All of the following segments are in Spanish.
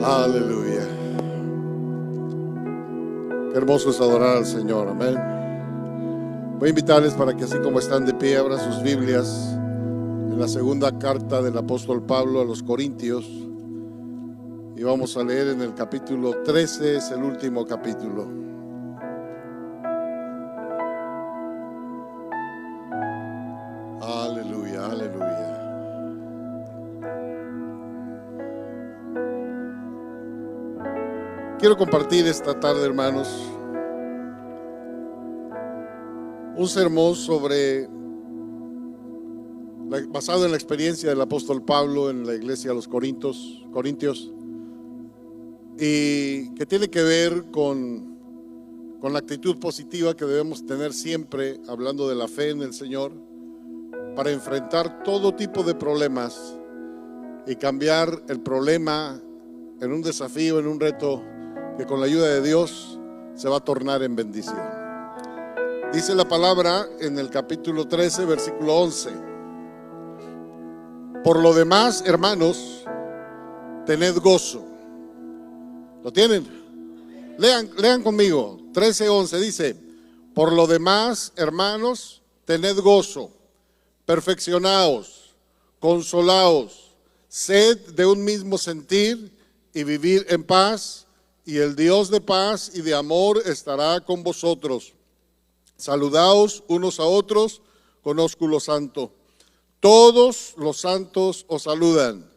Aleluya. Qué hermoso es adorar al Señor, amén. Voy a invitarles para que, así como están de pie, abran sus Biblias en la segunda carta del apóstol Pablo a los Corintios, y vamos a leer en el capítulo 13, es el último capítulo. Aleluya, aleluya. Quiero compartir esta tarde, hermanos, un sermón basado en la experiencia del apóstol Pablo en la iglesia de los Corintios, y que tiene que ver con la actitud positiva que debemos tener siempre, hablando de la fe en el Señor, para enfrentar todo tipo de problemas y cambiar el problema en un desafío, en un reto que con la ayuda de Dios se va a tornar en bendición. Dice la palabra en el capítulo 13, versículo 11: por lo demás, hermanos, tened gozo. ¿Lo tienen? Lean conmigo. 13:11 dice: por lo demás, hermanos, tened gozo, perfeccionaos, consolaos, sed de un mismo sentir y vivir en paz, y el Dios de paz y de amor estará con vosotros. Saludaos unos a otros con ósculo santo. Todos los santos os saludan.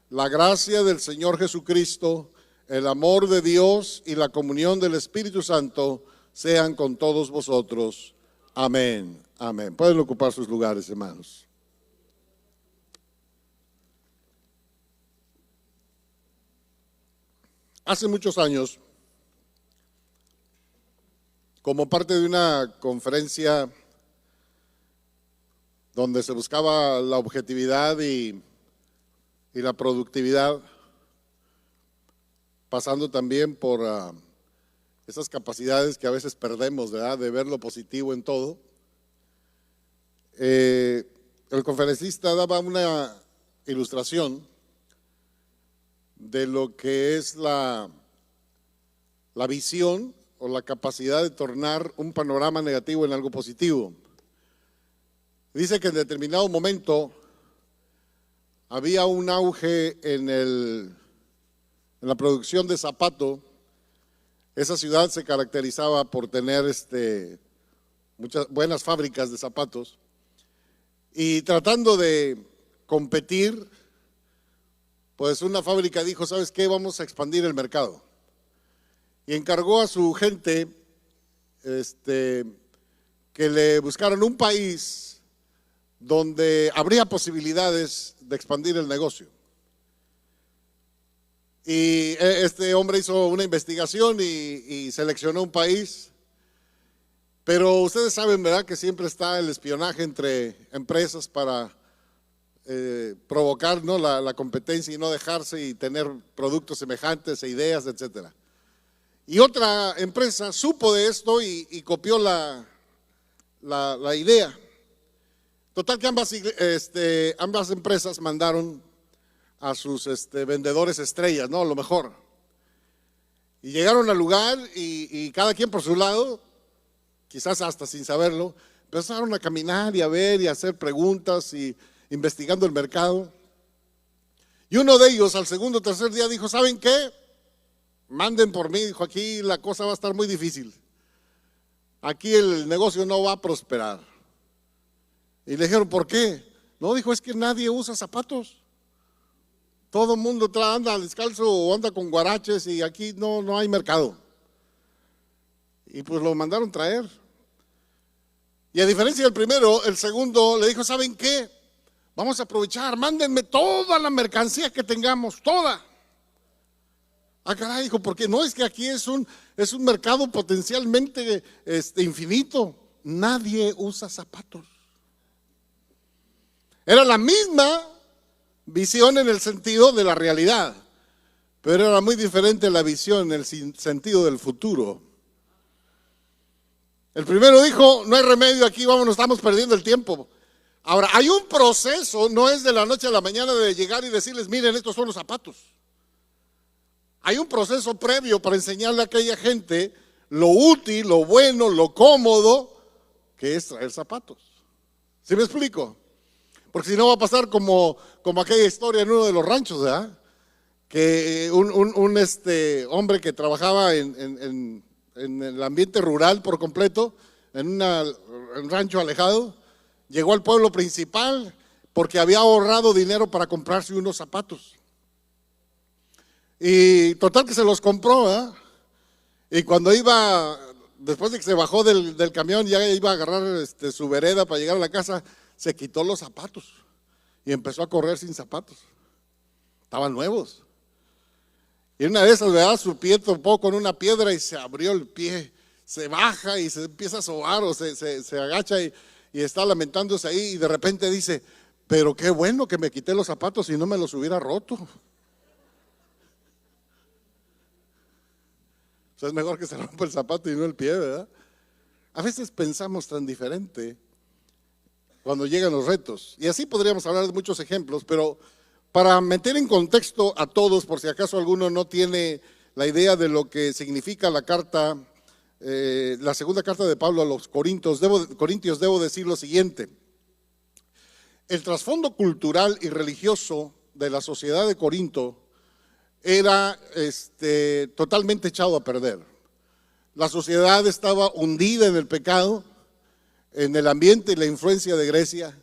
La gracia del Señor Jesucristo, el amor de Dios y la comunión del Espíritu Santo sean con todos vosotros. Amén. Amén. Pueden ocupar sus lugares, hermanos. Hace muchos años, como parte de una conferencia donde se buscaba la objetividad y la productividad, pasando también por esas capacidades que a veces perdemos, ¿verdad?, de ver lo positivo en todo, el conferencista daba una ilustración de lo que es la visión o la capacidad de tornar un panorama negativo en algo positivo. Dice que en determinado momento había un auge en la producción de zapato. Esa ciudad se caracterizaba por tener muchas buenas fábricas de zapatos, y tratando de competir, pues una fábrica dijo: ¿sabes qué? Vamos a expandir el mercado. Y encargó a su gente que le buscaran un país donde habría posibilidades de expandir el negocio. Y este hombre hizo una investigación y seleccionó un país. Pero ustedes saben, ¿verdad?, que siempre está el espionaje entre empresas para provocar, ¿no?, la competencia y no dejarse y tener productos semejantes e ideas, etcétera. Y otra empresa supo de esto y copió la idea. Total que ambas empresas mandaron a sus vendedores estrellas, ¿no?, lo mejor. Y llegaron al lugar y cada quien por su lado, quizás hasta sin saberlo, empezaron a caminar y a ver y a hacer preguntas y investigando el mercado. Y uno de ellos al segundo o tercer día dijo: ¿saben qué? Manden por mí. Dijo: aquí la cosa va a estar muy difícil. Aquí el negocio no va a prosperar. Y le dijeron: ¿por qué? No, dijo: es que nadie usa zapatos. Todo el mundo anda descalzo o anda con guaraches y aquí no hay mercado. Y pues lo mandaron traer. Y a diferencia del primero, el segundo le dijo: ¿saben qué? Vamos a aprovechar, mándenme toda la mercancía que tengamos, toda. Ah, caray, dijo: ¿por qué? No, es que aquí es un mercado potencialmente infinito. Nadie usa zapatos. Era la misma visión en el sentido de la realidad, pero era muy diferente la visión en el sentido del futuro. El primero dijo: no hay remedio aquí, vámonos, estamos perdiendo el tiempo. Ahora, hay un proceso, no es de la noche a la mañana de llegar y decirles: miren, estos son los zapatos. hay un proceso previo para enseñarle a aquella gente lo útil, lo bueno, lo cómodo que es traer zapatos. ¿Sí me explico? Porque si no va a pasar como aquella historia en uno de los ranchos, ¿verdad? Que un hombre que trabajaba en el ambiente rural por completo, en un rancho alejado, llegó al pueblo principal porque había ahorrado dinero para comprarse unos zapatos. Y total que se los compró, ¿verdad? Y cuando iba, después de que se bajó del camión, ya iba a agarrar su vereda para llegar a la casa, se quitó los zapatos y empezó a correr sin zapatos. Estaban nuevos. Y una de esas, ¿verdad? Su pie topó con una piedra y se abrió el pie. Se baja y se empieza a sobar o se agacha y está lamentándose ahí. Y de repente dice, pero qué bueno que me quité los zapatos y no me los hubiera roto. O sea, es mejor que se rompa el zapato y no el pie, ¿verdad? A veces pensamos tan diferente cuando llegan los retos. Y así podríamos hablar de muchos ejemplos, pero para meter en contexto a todos, por si acaso alguno no tiene la idea de lo que significa la carta, la segunda carta de Pablo a los Corintios, debo decir lo siguiente. El trasfondo cultural y religioso de la sociedad de Corinto era totalmente echado a perder. La sociedad estaba hundida en el pecado, en el ambiente y la influencia de Grecia.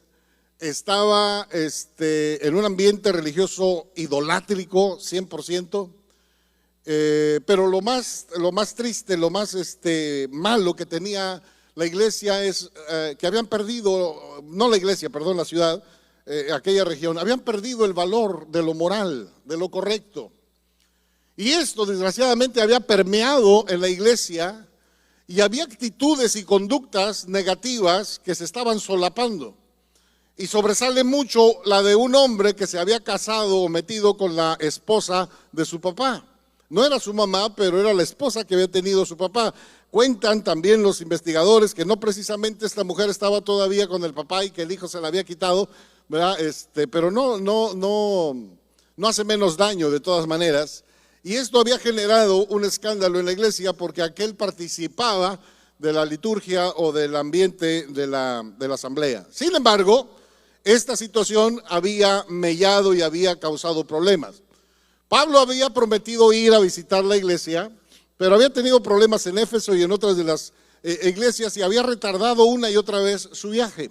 Estaba en un ambiente religioso idolátrico 100%, pero lo más triste, lo más malo que tenía la iglesia es que habían perdido, no la iglesia, perdón, la ciudad, aquella región, habían perdido el valor de lo moral, de lo correcto. Y esto desgraciadamente había permeado en la iglesia y había actitudes y conductas negativas que se estaban solapando. Y sobresale mucho la de un hombre que se había casado o metido con la esposa de su papá. No era su mamá, pero era la esposa que había tenido su papá. Cuentan también los investigadores que no precisamente esta mujer estaba todavía con el papá y que el hijo se la había quitado, ¿verdad? Pero no hace menos daño de todas maneras. Y esto había generado un escándalo en la iglesia porque aquel participaba de la liturgia o del ambiente de la asamblea. Sin embargo, esta situación había mellado y había causado problemas. Pablo había prometido ir a visitar la iglesia, pero había tenido problemas en Éfeso y en otras de las iglesias y había retardado una y otra vez su viaje.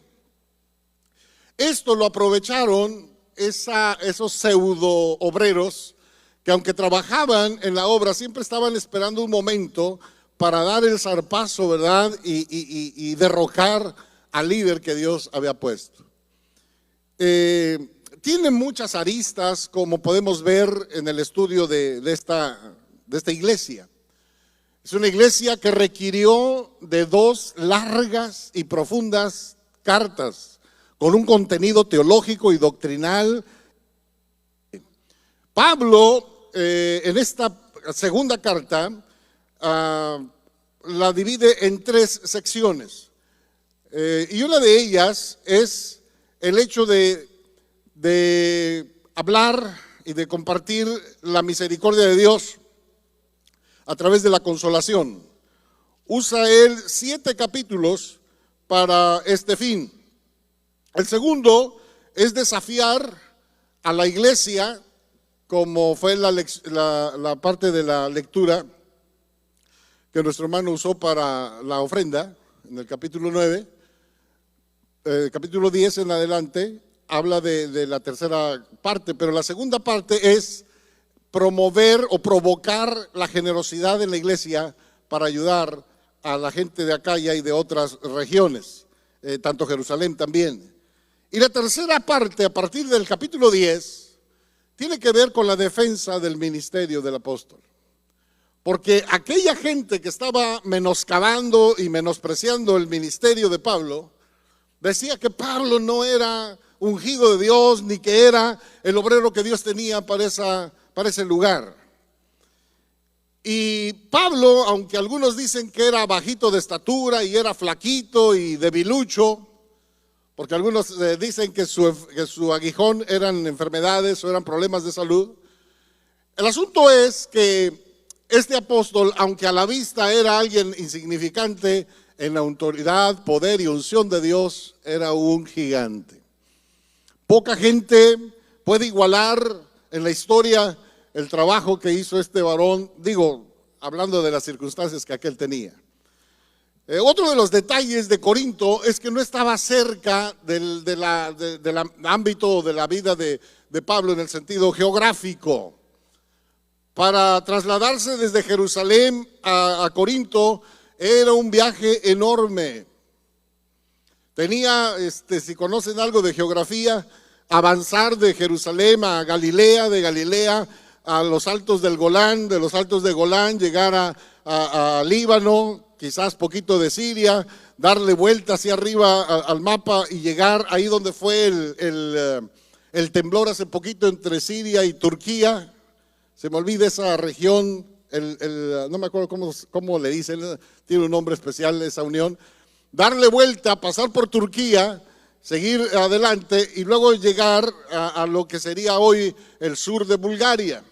Esto lo aprovecharon esos pseudo obreros que aunque trabajaban en la obra siempre estaban esperando un momento para dar el zarpazo, ¿verdad? Y derrocar al líder que Dios había puesto. Tiene muchas aristas, como podemos ver en el estudio de esta iglesia. Es una iglesia que requirió de 2 largas y profundas cartas con un contenido teológico y doctrinal. Pablo, en esta segunda carta, la divide en 3 secciones. Y una de ellas es el hecho de hablar y de compartir la misericordia de Dios a través de la consolación. Usa él 7 capítulos para este fin. El segundo es desafiar a la iglesia, como fue la parte de la lectura que nuestro hermano usó para la ofrenda, en el capítulo 9, capítulo 10 en adelante, habla de la tercera parte, pero la segunda parte es promover o provocar la generosidad en la iglesia para ayudar a la gente de Acaya y de otras regiones, tanto Jerusalén también. Y la tercera parte, a partir del capítulo 10, tiene que ver con la defensa del ministerio del apóstol. Porque aquella gente que estaba menoscabando y menospreciando el ministerio de Pablo, decía que Pablo no era ungido de Dios, ni que era el obrero que Dios tenía para ese lugar. Y Pablo, aunque algunos dicen que era bajito de estatura y era flaquito y debilucho, porque algunos dicen que su aguijón eran enfermedades o eran problemas de salud, El asunto es que este apóstol, aunque a la vista era alguien insignificante, en la autoridad, poder y unción de Dios, era un gigante. Poca gente puede igualar en la historia el trabajo que hizo este varón, digo, hablando de las circunstancias que aquel tenía. Otro de los detalles de Corinto es que no estaba cerca del ámbito de la vida de Pablo en el sentido geográfico. Para trasladarse desde Jerusalén a Corinto era un viaje enorme. Tenía, si conocen algo de geografía, avanzar de Jerusalén a Galilea, de Galilea a los altos del Golán, de los altos de Golán llegar a Líbano, quizás poquito de Siria, darle vuelta hacia arriba al mapa y llegar ahí donde fue el temblor hace poquito entre Siria y Turquía. Se me olvida esa región, no me acuerdo cómo le dicen, tiene un nombre especial esa unión. Darle vuelta, pasar por Turquía, seguir adelante y luego llegar a lo que sería hoy el sur de Bulgaria.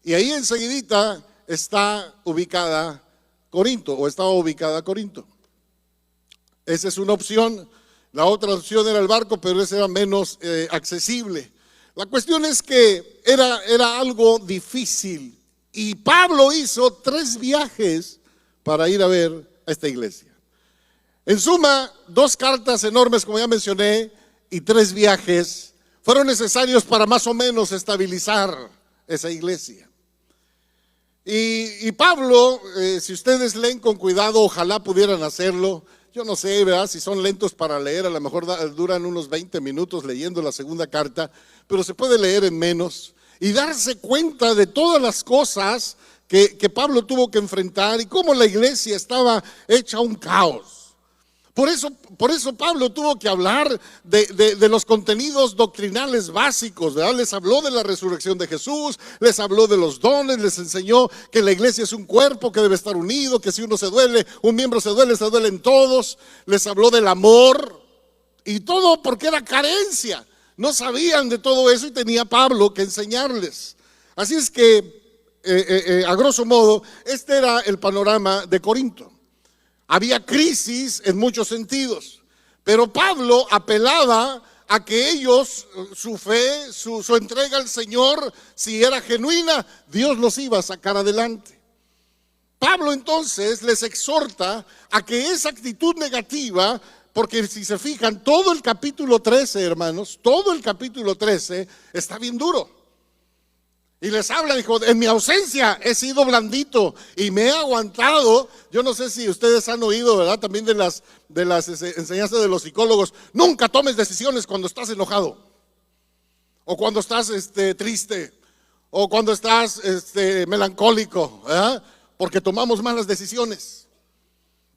Y ahí enseguidita está ubicada Corinto, o estaba ubicada Corinto. Esa es una opción. La otra opción era el barco, pero esa era menos accesible. La cuestión es que era algo difícil. Y Pablo hizo 3 viajes para ir a ver a esta iglesia. En suma, 2 cartas enormes, como ya mencioné, y 3 viajes fueron necesarios para más o menos estabilizar esa iglesia. Y Pablo, si ustedes leen con cuidado, ojalá pudieran hacerlo. Yo no sé, ¿verdad? Si son lentos para leer, a lo mejor duran unos 20 minutos leyendo la segunda carta, pero se puede leer en menos y darse cuenta de todas las cosas que Pablo tuvo que enfrentar y cómo la iglesia estaba hecha un caos. Por eso Pablo tuvo que hablar de los contenidos doctrinales básicos, ¿verdad? Les habló de la resurrección de Jesús, les habló de los dones, les enseñó que la iglesia es un cuerpo que debe estar unido, que si uno se duele, un miembro se duelen todos. Les habló del amor y todo porque era carencia. No sabían de todo eso y tenía Pablo que enseñarles. Así es que, a grosso modo, este era el panorama de Corinto. Había crisis en muchos sentidos, pero Pablo apelaba a que ellos, su fe, su entrega al Señor, si era genuina, Dios los iba a sacar adelante. Pablo entonces les exhorta a que esa actitud negativa, porque si se fijan, todo el capítulo 13, hermanos, todo el capítulo 13 está bien duro. Y les habla, dijo, en mi ausencia he sido blandito y me he aguantado. Yo no sé si ustedes han oído, ¿verdad? También de las enseñanzas de los psicólogos. Nunca tomes decisiones cuando estás enojado. O cuando estás triste. O cuando estás melancólico, ¿verdad? Porque tomamos malas decisiones.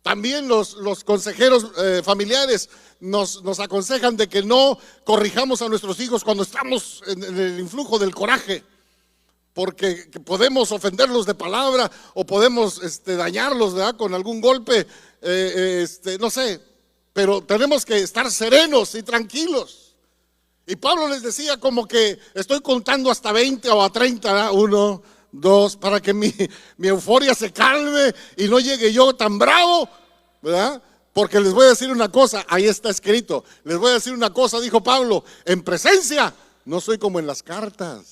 También los consejeros familiares nos aconsejan de que no corrijamos a nuestros hijos cuando estamos en el influjo del coraje. Porque podemos ofenderlos de palabra o podemos dañarlos, ¿verdad? Con algún golpe, no sé, pero tenemos que estar serenos y tranquilos. Y Pablo les decía como que estoy contando hasta 20 o a 30, ¿verdad? 1, 2, para que mi euforia se calme y no llegue yo tan bravo, ¿verdad? Porque les voy a decir una cosa, ahí está escrito, les voy a decir una cosa, dijo Pablo, en presencia no soy como en las cartas.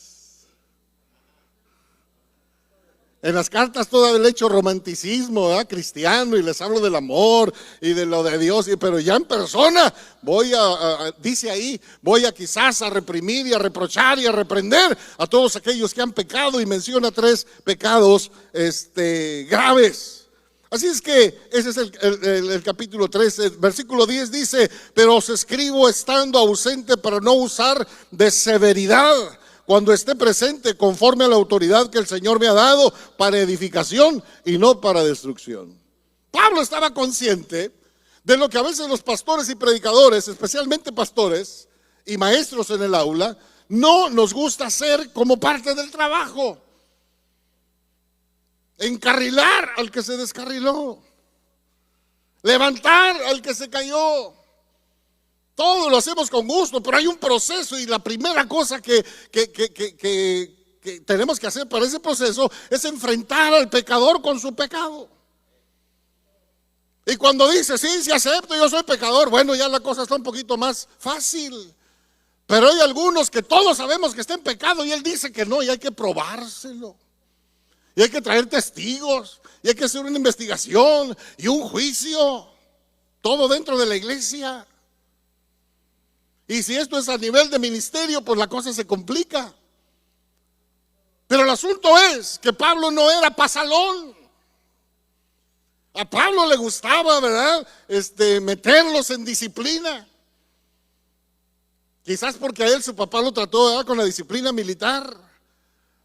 En las cartas todo el hecho romanticismo, ¿verdad? Cristiano, y les hablo del amor y de lo de Dios, pero ya en persona dice ahí, voy a quizás a reprimir y a reprochar y a reprender a todos aquellos que han pecado, y menciona 3 pecados graves. Así es que ese es el capítulo 13, versículo 10 dice, pero os escribo estando ausente para no usar de severidad, cuando esté presente conforme a la autoridad que el Señor me ha dado para edificación y no para destrucción. Pablo estaba consciente de lo que a veces los pastores y predicadores, especialmente pastores y maestros en el aula, no nos gusta hacer como parte del trabajo. Encarrilar al que se descarriló, levantar al que se cayó. Todo lo hacemos con gusto, pero hay un proceso, y la primera cosa que que tenemos que hacer para ese proceso es enfrentar al pecador con su pecado. Y cuando dice, sí acepto, yo soy pecador, bueno, ya la cosa está un poquito más fácil. Pero hay algunos que todos sabemos que está en pecado y él dice que no, y hay que probárselo. Y hay que traer testigos, y hay que hacer una investigación y un juicio, todo dentro de la iglesia. Y si esto es a nivel de ministerio, pues la cosa se complica. Pero el asunto es que Pablo no era pasalón. A Pablo le gustaba, ¿verdad? Meterlos en disciplina. Quizás porque a él su papá lo trató, ¿verdad?, con la disciplina militar.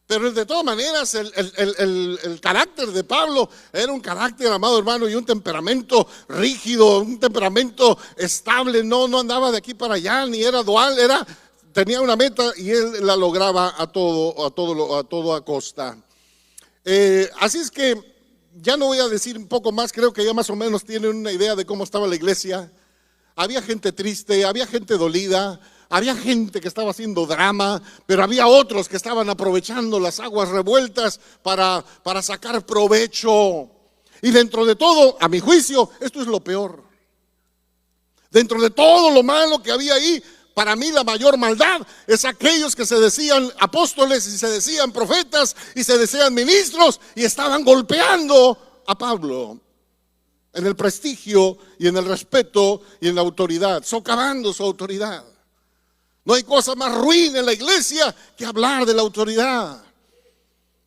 Pero de todas maneras el carácter de Pablo era un carácter, amado hermano, y un temperamento rígido, un temperamento estable. No andaba de aquí para allá, ni era dual, tenía una meta y él la lograba a toda costa. Así es que ya no voy a decir un poco más, creo que ya más o menos tienen una idea de cómo estaba la iglesia. Había gente triste, había gente dolida, había gente que estaba haciendo drama, pero había otros que estaban aprovechando las aguas revueltas para sacar provecho. Y dentro de todo, a mi juicio, esto es lo peor. Dentro de todo lo malo que había ahí, para mí la mayor maldad es aquellos que se decían apóstoles y se decían profetas y se decían ministros y estaban golpeando a Pablo en el prestigio y en el respeto y en la autoridad, socavando su autoridad. No hay cosa más ruin en la iglesia que hablar de la autoridad.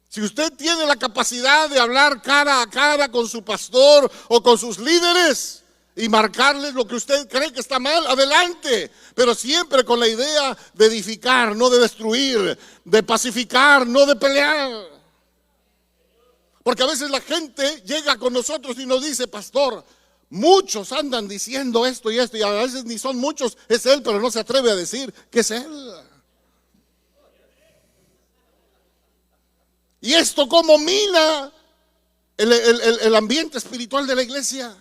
Si usted tiene la capacidad de hablar cara a cara con su pastor o con sus líderes y marcarles lo que usted cree que está mal, adelante, pero siempre con la idea de edificar, no de destruir, de pacificar, no de pelear. Porque a veces la gente llega con nosotros y nos dice, pastor, muchos andan diciendo esto y esto, y a veces ni son muchos, es él, pero no se atreve a decir que es él. Y esto como mina el ambiente espiritual de la iglesia.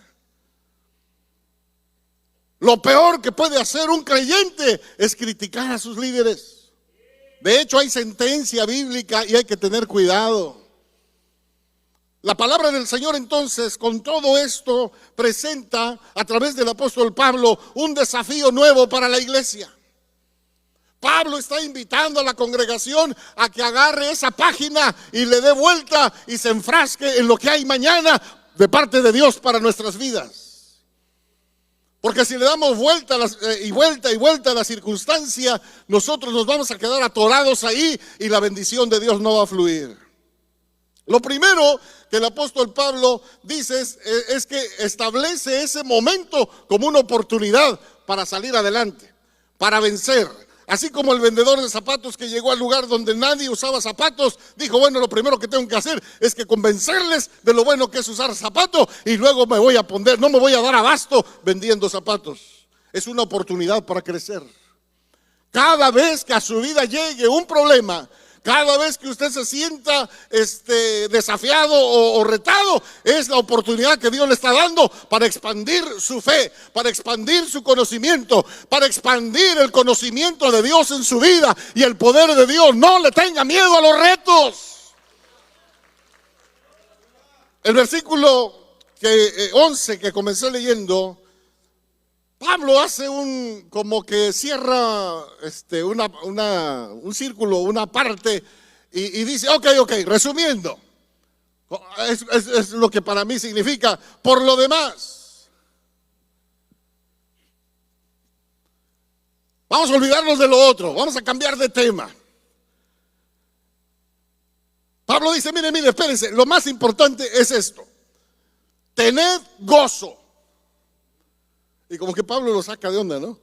Lo peor que puede hacer un creyente es criticar a sus líderes. De hecho, hay sentencia bíblica y hay que tener cuidado. La palabra del Señor entonces con todo esto presenta a través del apóstol Pablo un desafío nuevo para la iglesia. Pablo está invitando a la congregación a que agarre esa página y le dé vuelta y se enfrasque en lo que hay mañana de parte de Dios para nuestras vidas. Porque si le damos vuelta y vuelta a la circunstancia, nosotros nos vamos a quedar atorados ahí y la bendición de Dios no va a fluir. Lo primero que el apóstol Pablo dice es que establece ese momento como una oportunidad para salir adelante, para vencer. Así como el vendedor de zapatos que llegó al lugar donde nadie usaba zapatos, dijo, bueno, lo primero que tengo que hacer es que convencerles de lo bueno que es usar zapatos y luego me voy a poner, no me voy a dar abasto vendiendo zapatos. Es una oportunidad para crecer. Cada vez que a su vida llegue un problema, cada vez que usted se sienta desafiado o retado, es la oportunidad que Dios le está dando para expandir su fe, para expandir su conocimiento, para expandir el conocimiento de Dios en su vida y el poder de Dios. No le tenga miedo a los retos. El versículo 11 que comencé leyendo, Pablo hace como que cierra un círculo, una parte y dice, ok, resumiendo, es lo que para mí significa, por lo demás, vamos a olvidarnos de lo otro, vamos a cambiar de tema. Pablo dice, mire, espérense, lo más importante es esto, tened gozo. Y como que Pablo lo saca de onda, ¿no?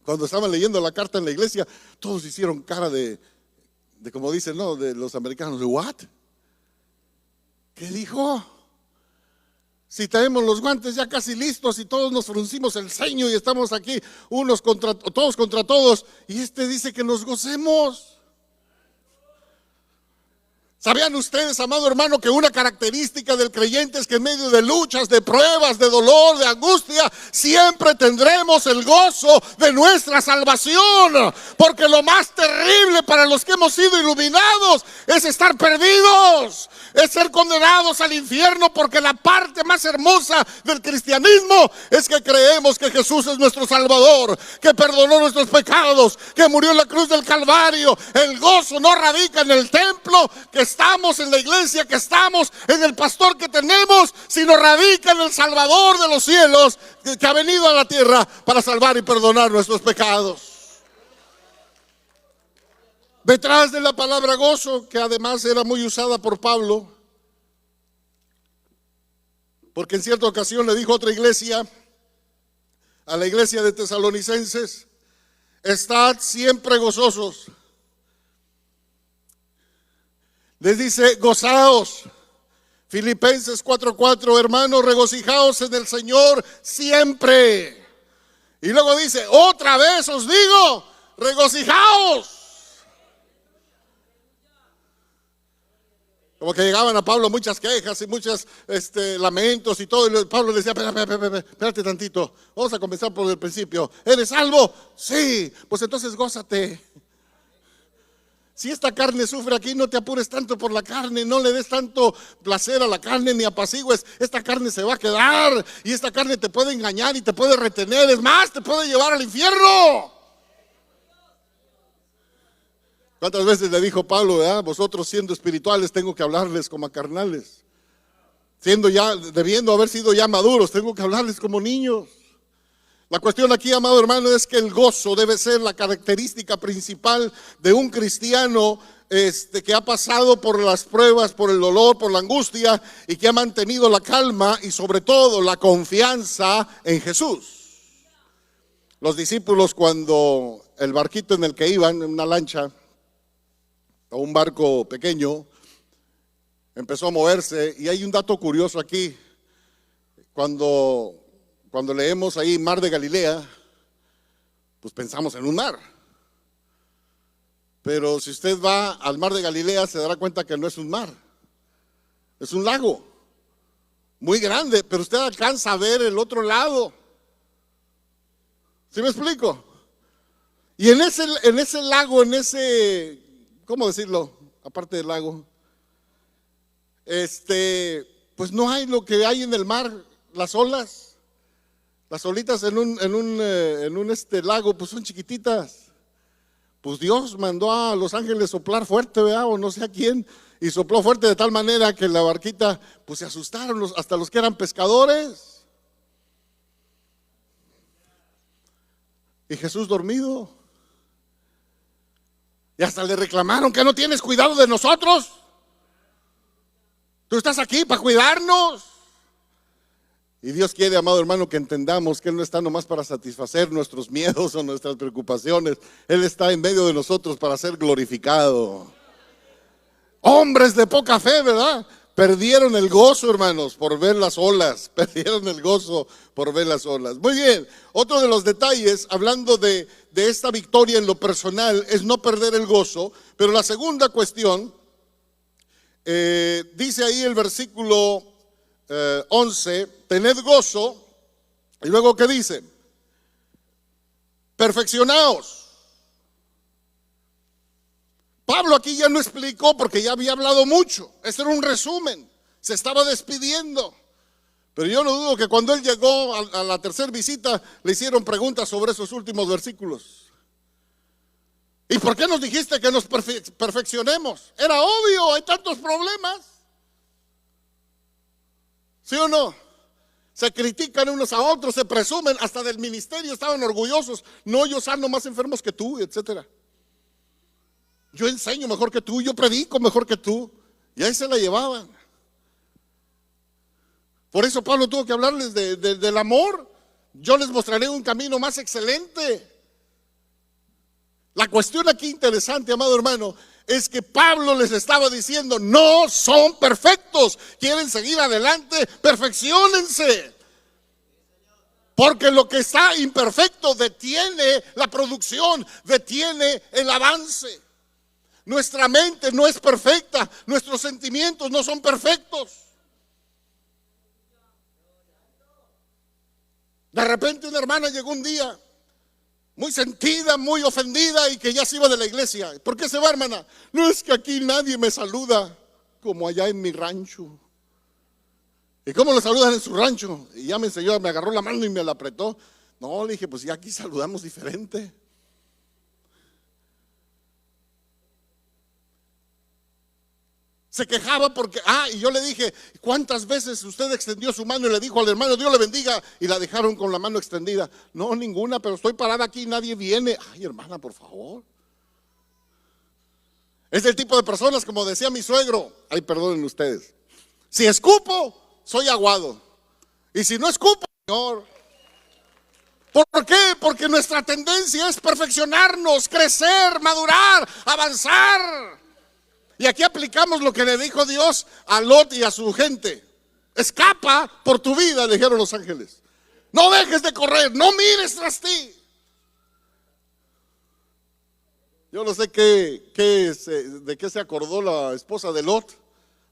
Cuando estaban leyendo la carta en la iglesia, todos hicieron cara de como dicen, ¿no? De los americanos, de ¿what? ¿Qué dijo? Si tenemos los guantes ya casi listos y todos nos fruncimos el ceño y estamos aquí todos contra todos, y dice que nos gocemos. ¿Sabían ustedes, amado hermano, que una característica del creyente es que en medio de luchas, de pruebas, de dolor, de angustia, siempre tendremos el gozo de nuestra salvación? Porque lo más terrible para los que hemos sido iluminados es estar perdidos, es ser condenados al infierno, porque la parte más hermosa del cristianismo es que creemos que Jesús es nuestro Salvador, que perdonó nuestros pecados, que murió en la cruz del Calvario. El gozo no radica en el templo que estamos, en la iglesia que estamos, en el pastor que tenemos, sino radica en el Salvador de los cielos, que ha venido a la tierra para salvar y perdonar nuestros pecados. Detrás de la palabra gozo, que además era muy usada por Pablo, porque en cierta ocasión le dijo a otra iglesia, a la iglesia de Tesalonicenses: estad siempre gozosos. Les dice: gozaos. Filipenses 4:4, hermanos, regocijaos en el Señor siempre. Y luego dice: otra vez os digo, regocijaos. Como que llegaban a Pablo muchas quejas y muchos lamentos y todo, y Pablo le decía: espérate tantito, vamos a comenzar por el principio. ¿Eres salvo? Sí, pues entonces gózate. Si esta carne sufre aquí, no te apures tanto por la carne, no le des tanto placer a la carne ni apacigues. Esta carne se va a quedar, y esta carne te puede engañar y te puede retener, es más, te puede llevar al infierno. ¿Cuántas veces le dijo Pablo, vosotros siendo espirituales tengo que hablarles como a carnales? Debiendo haber sido ya maduros, tengo que hablarles como niños. La cuestión aquí, amado hermano, es que el gozo debe ser la característica principal de un cristiano que ha pasado por las pruebas, por el dolor, por la angustia, y que ha mantenido la calma y sobre todo la confianza en Jesús. Los discípulos, cuando el barquito en el que iban, una lancha o un barco pequeño, empezó a moverse, y hay un dato curioso aquí. Cuando leemos ahí Mar de Galilea, pues pensamos en un mar. Pero si usted va al Mar de Galilea, se dará cuenta que no es un mar, es un lago muy grande, pero usted alcanza a ver el otro lado. ¿Sí me explico? Y en ese lago, ¿cómo decirlo? Aparte del lago, pues no hay lo que hay en el mar, las olas. Las olitas en un lago, pues son chiquititas. Pues Dios mandó a los ángeles soplar fuerte, ¿verdad? O no sé a quién, y sopló fuerte de tal manera que la barquita, pues se asustaron hasta los que eran pescadores. Y Jesús dormido. Y hasta le reclamaron: ¿que no tienes cuidado de nosotros? Tú estás aquí para cuidarnos. Y Dios quiere, amado hermano, que entendamos que Él no está nomás para satisfacer nuestros miedos o nuestras preocupaciones. Él está en medio de nosotros para ser glorificado. Hombres de poca fe, ¿verdad? Perdieron el gozo, hermanos, por ver las olas. Perdieron el gozo por ver las olas. Muy bien, otro de los detalles, hablando de esta victoria en lo personal, es no perder el gozo. Pero la segunda cuestión, dice ahí el versículo 11, tened gozo. Y luego, ¿qué dice? Perfeccionaos. Pablo aquí ya no explicó porque ya había hablado mucho. Este era un resumen, se estaba despidiendo. Pero yo no dudo que cuando él llegó a la tercera visita le hicieron preguntas sobre esos últimos versículos. ¿Y por qué nos dijiste que nos perfeccionemos? Era obvio, hay tantos problemas. ¿Sí o no? Se critican unos a otros, se presumen, hasta del ministerio estaban orgullosos. No, yo sano más enfermos que tú, etcétera. Yo enseño mejor que tú, yo predico mejor que tú. Y ahí se la llevaban. Por eso Pablo tuvo que hablarles del amor. Yo les mostraré un camino más excelente. La cuestión aquí interesante, amado hermano, es que Pablo les estaba diciendo: no son perfectos, quieren seguir adelante, perfecciónense. Porque lo que está imperfecto detiene la producción, detiene el avance. Nuestra mente no es perfecta, nuestros sentimientos no son perfectos. De repente una hermana llegó un día muy sentida, muy ofendida y que ya se iba de la iglesia. ¿Por qué se va, hermana? No, es que aquí nadie me saluda como allá en mi rancho. ¿Y cómo lo saludan en su rancho? Y ya me enseñó, me agarró la mano y me la apretó. No, le dije, pues ya aquí saludamos diferente. Se quejaba porque, y yo le dije, ¿cuántas veces usted extendió su mano y le dijo al hermano, Dios le bendiga? Y la dejaron con la mano extendida. No, ninguna, pero estoy parada aquí y nadie viene. Ay, hermana, por favor. Es del tipo de personas, como decía mi suegro. Ay, perdonen ustedes. Si escupo, soy aguado. Y si no escupo, Señor. ¿Por qué? Porque nuestra tendencia es perfeccionarnos, crecer, madurar, avanzar. Y aquí aplicamos lo que le dijo Dios a Lot y a su gente. Escapa por tu vida, le dijeron los ángeles. No dejes de correr, no mires tras ti. Yo no sé de qué se acordó la esposa de Lot.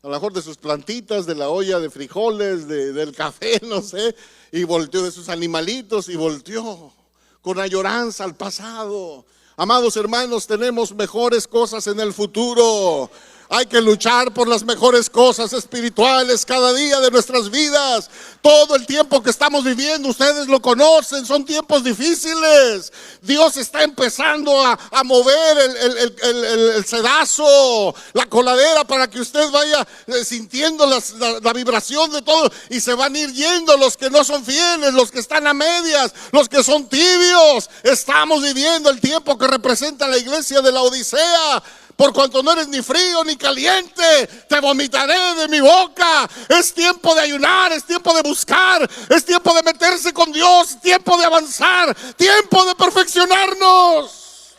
A lo mejor de sus plantitas, de la olla de frijoles, del café, no sé. Y volteó de sus animalitos y volteó con añoranza al pasado. Amados hermanos, tenemos mejores cosas en el futuro. Hay que luchar por las mejores cosas espirituales cada día de nuestras vidas. Todo el tiempo que estamos viviendo, ustedes lo conocen, son tiempos difíciles. Dios está empezando a mover el sedazo, la coladera, para que usted vaya sintiendo la vibración de todo. Y se van a ir yendo los que no son fieles, los que están a medias, los que son tibios. Estamos viviendo el tiempo que representa la iglesia de la Odisea. Por cuanto no eres ni frío ni caliente, te vomitaré de mi boca. Es tiempo de ayunar, es tiempo de buscar, es tiempo de meterse con Dios, tiempo de avanzar, tiempo de perfeccionarnos.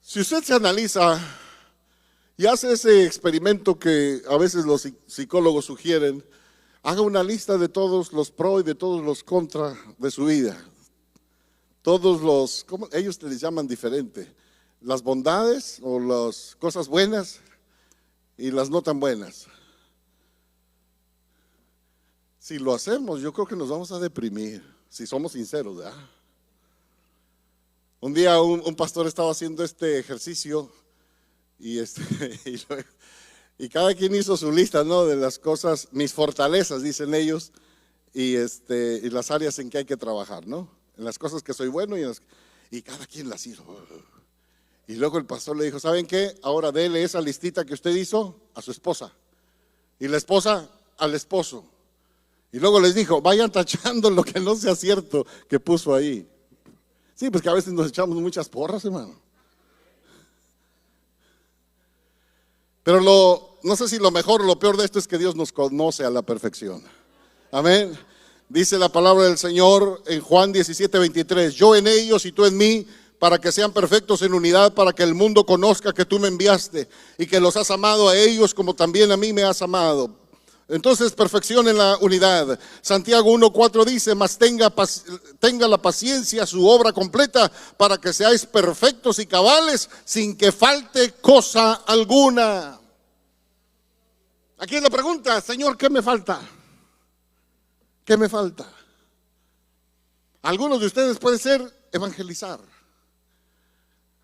Si usted se analiza y hace ese experimento que a veces los psicólogos sugieren, haga una lista de todos los pros y de todos los contra de su vida. Todos los, ¿cómo? Ellos les llaman diferente, las bondades o las cosas buenas y las no tan buenas. Si lo hacemos, yo creo que nos vamos a deprimir, si somos sinceros, ¿verdad? Un día un pastor estaba haciendo este ejercicio y, y cada quien hizo su lista, ¿no? De las cosas, mis fortalezas, dicen ellos, y las áreas en que hay que trabajar, ¿no? En las cosas que soy bueno y cada quien las hizo. Y luego el pastor le dijo, ¿saben qué? Ahora dele esa listita que usted hizo a su esposa y la esposa al esposo. Y luego les dijo, vayan tachando lo que no sea cierto que puso ahí. Sí, pues que a veces nos echamos muchas porras, hermano. Pero no sé si lo mejor o lo peor de esto es que Dios nos conoce a la perfección. Amén. Dice la palabra del Señor en Juan 17:23, yo en ellos y tú en mí, para que sean perfectos en unidad, para que el mundo conozca que tú me enviaste y que los has amado a ellos como también a mí me has amado. Entonces, perfección en la unidad. Santiago 1:4 dice, mas tenga la paciencia su obra completa, para que seáis perfectos y cabales, sin que falte cosa alguna. Aquí es la pregunta, Señor, ¿qué me falta? ¿Qué me falta? Algunos de ustedes puede ser evangelizar.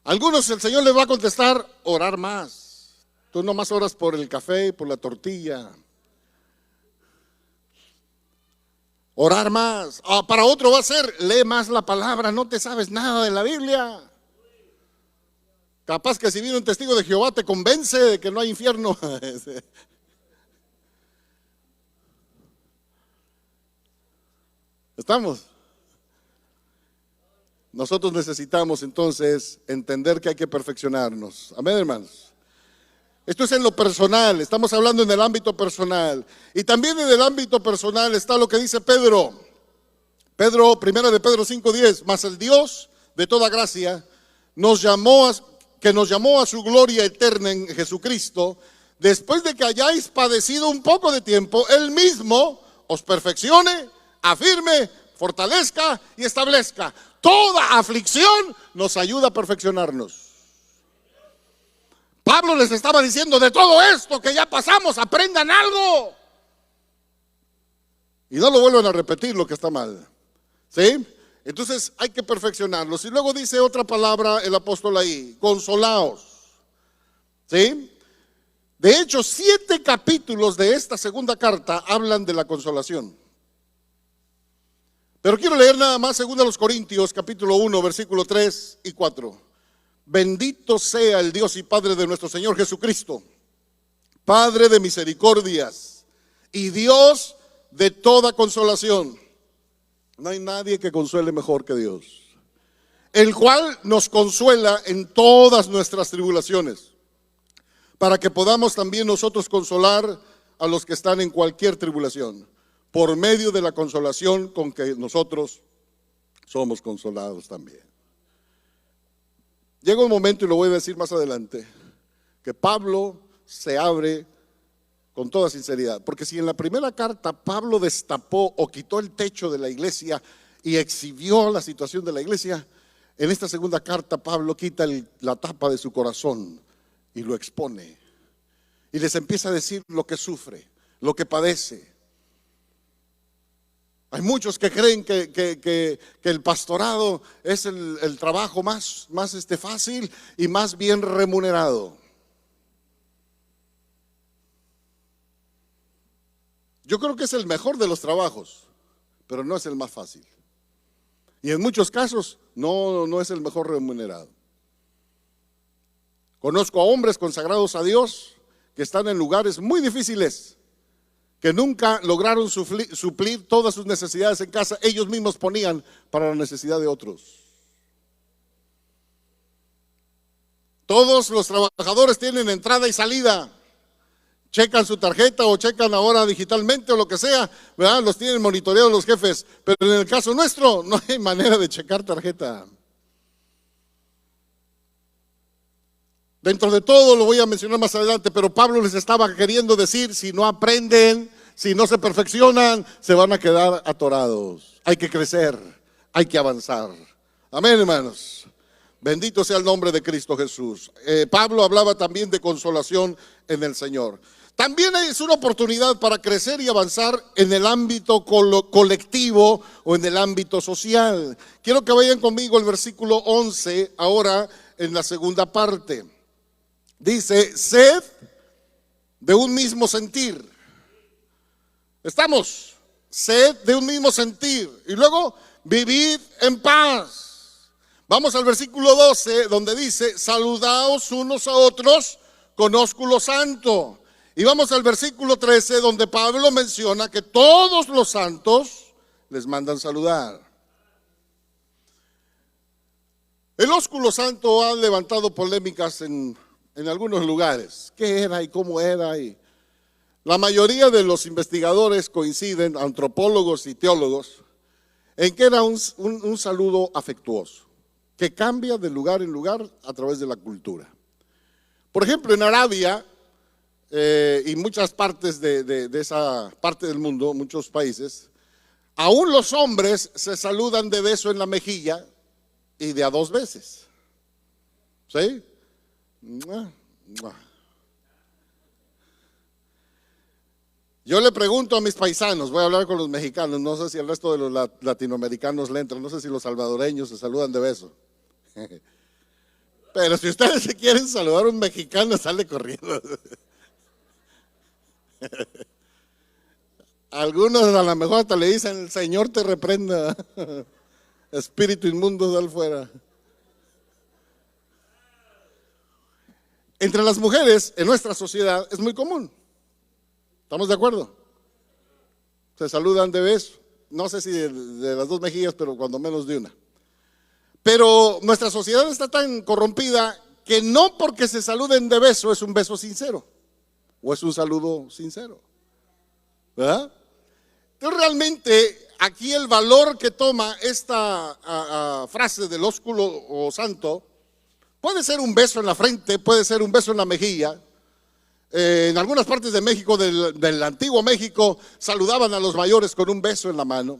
Algunos el Señor les va a contestar, orar más. Tú nomás oras por el café, por la tortilla. Orar más. Para otro va a ser, lee más la palabra, no te sabes nada de la Biblia. Capaz que si viene un testigo de Jehová te convence de que no hay infierno. ¿Estamos? Nosotros necesitamos entonces entender que hay que perfeccionarnos. Amén, hermanos. Esto es en lo personal, estamos hablando en el ámbito personal. Y también en el ámbito personal está lo que dice Pedro. Primera de Pedro 5:10, mas el Dios de toda gracia nos llamó a su gloria eterna en Jesucristo, después de que hayáis padecido un poco de tiempo, Él mismo os perfeccione, afirme, fortalezca y establezca. Toda aflicción nos ayuda a perfeccionarnos. Pablo les estaba diciendo: de todo esto que ya pasamos, aprendan algo. Y no lo vuelvan a repetir lo que está mal. ¿Sí? Entonces hay que perfeccionarlos. Y luego dice otra palabra el apóstol ahí: consolaos. ¿Sí? De hecho, 7 capítulos de esta segunda carta hablan de la consolación. Pero quiero leer nada más 2 Corintios capítulo 1 versículo 3 y 4. Bendito sea el Dios y Padre de nuestro Señor Jesucristo, Padre de misericordias y Dios de toda consolación. No hay nadie que consuele mejor que Dios, el cual nos consuela en todas nuestras tribulaciones, para que podamos también nosotros consolar a los que están en cualquier tribulación, por medio de la consolación con que nosotros somos consolados también. Llega un momento, y lo voy a decir más adelante, que Pablo se abre con toda sinceridad, porque si en la primera carta Pablo destapó o quitó el techo de la iglesia y exhibió la situación de la iglesia, en esta segunda carta Pablo quita la tapa de su corazón y lo expone, y les empieza a decir lo que sufre, lo que padece. Hay muchos que creen que el pastorado es el trabajo más fácil y más bien remunerado. Yo creo que es el mejor de los trabajos, pero no es el más fácil. Y en muchos casos no es el mejor remunerado. Conozco a hombres consagrados a Dios que están en lugares muy difíciles, que nunca lograron suplir todas sus necesidades en casa. Ellos mismos ponían para la necesidad de otros. Todos los trabajadores tienen entrada y salida. Checan su tarjeta o checan ahora digitalmente o lo que sea, ¿verdad? Los tienen monitoreados los jefes. Pero en el caso nuestro no hay manera de checar tarjeta. Dentro de todo, lo voy a mencionar más adelante, pero Pablo les estaba queriendo decir: si no aprenden, si no se perfeccionan, se van a quedar atorados. Hay que crecer, hay que avanzar. Amén, hermanos. Bendito sea el nombre de Cristo Jesús. Pablo hablaba también de consolación en el Señor. También es una oportunidad para crecer y avanzar en el ámbito colectivo o en el ámbito social. Quiero que vayan conmigo al versículo 11, ahora en la segunda parte. Dice: sed de un mismo sentir. Estamos, sed de un mismo sentir. Y luego, vivid en paz. Vamos al versículo 12, donde dice: saludaos unos a otros con ósculo santo. Y vamos al versículo 13, donde Pablo menciona que todos los santos les mandan saludar. El ósculo santo ha levantado polémicas en algunos lugares. ¿Qué era y cómo era? Y la mayoría de los investigadores coinciden, antropólogos y teólogos, en que era un saludo afectuoso, que cambia de lugar en lugar a través de la cultura. Por ejemplo, en Arabia y muchas partes de esa parte del mundo, muchos países, aún los hombres se saludan de beso en la mejilla y de a 2 veces. ¿Sí? Yo le pregunto a mis paisanos, voy a hablar con los mexicanos, no sé si el resto de los latinoamericanos le entran, no sé si los salvadoreños se saludan de beso. Pero si ustedes se quieren saludar a un mexicano, sale corriendo. Algunos a lo mejor hasta le dicen: el Señor te reprenda, espíritu inmundo, sal fuera. Entre las mujeres en nuestra sociedad es muy común. ¿Estamos de acuerdo? Se saludan de beso. No sé si de las 2 mejillas, pero cuando menos de una. Pero nuestra sociedad está tan corrompida que no porque se saluden de beso es un beso sincero o es un saludo sincero, ¿verdad? Entonces realmente aquí el valor que toma esta frase del ósculo o santo puede ser un beso en la frente, puede ser un beso en la mejilla. En algunas partes de México, del antiguo México, saludaban a los mayores con un beso en la mano.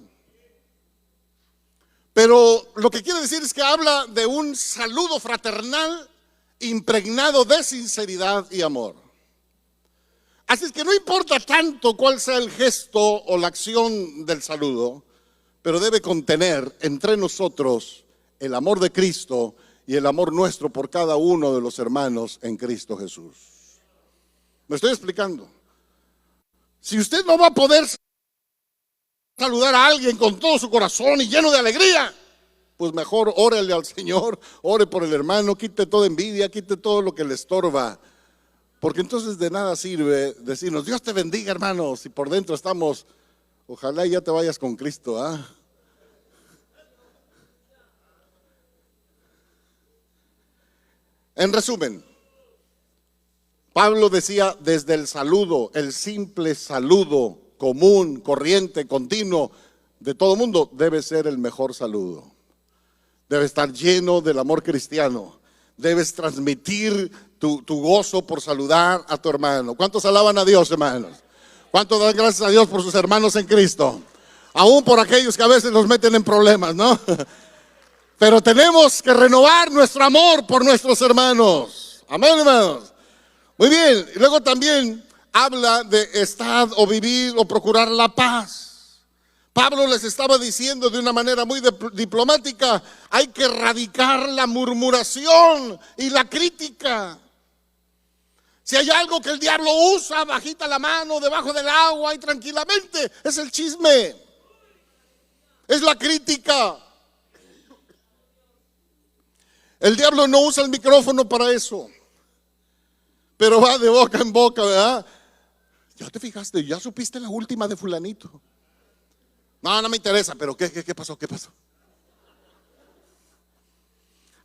Pero lo que quiere decir es que habla de un saludo fraternal impregnado de sinceridad y amor. Así es que no importa tanto cuál sea el gesto o la acción del saludo, pero debe contener entre nosotros el amor de Cristo y el amor nuestro por cada uno de los hermanos en Cristo Jesús. ¿Me estoy explicando? Si usted no va a poder saludar a alguien con todo su corazón y lleno de alegría, pues mejor órele al Señor, ore por el hermano, quite toda envidia, quite todo lo que le estorba. Porque entonces de nada sirve decirnos, Dios te bendiga, hermano, si por dentro estamos, ojalá ya te vayas con Cristo, ¿ah? En resumen, Pablo decía, desde el saludo, el simple saludo común, corriente, continuo de todo mundo, debe ser el mejor saludo. Debe estar lleno del amor cristiano. Debes transmitir tu gozo por saludar a tu hermano. ¿Cuántos alaban a Dios, hermanos? ¿Cuántos dan gracias a Dios por sus hermanos en Cristo? Aún por aquellos que a veces nos meten en problemas, ¿no? Pero tenemos que renovar nuestro amor por nuestros hermanos. Amén, hermanos. Muy bien. Y luego también habla de estar o vivir o procurar la paz. Pablo les estaba diciendo de una manera muy diplomática, hay que erradicar la murmuración y la crítica. Si hay algo que el diablo usa, bajita la mano debajo del agua y tranquilamente, es el chisme, es la crítica. El diablo no usa el micrófono para eso, pero va de boca en boca, ¿verdad? Ya te fijaste, ya supiste la última de fulanito. No me interesa, pero ¿qué pasó? ¿Qué pasó?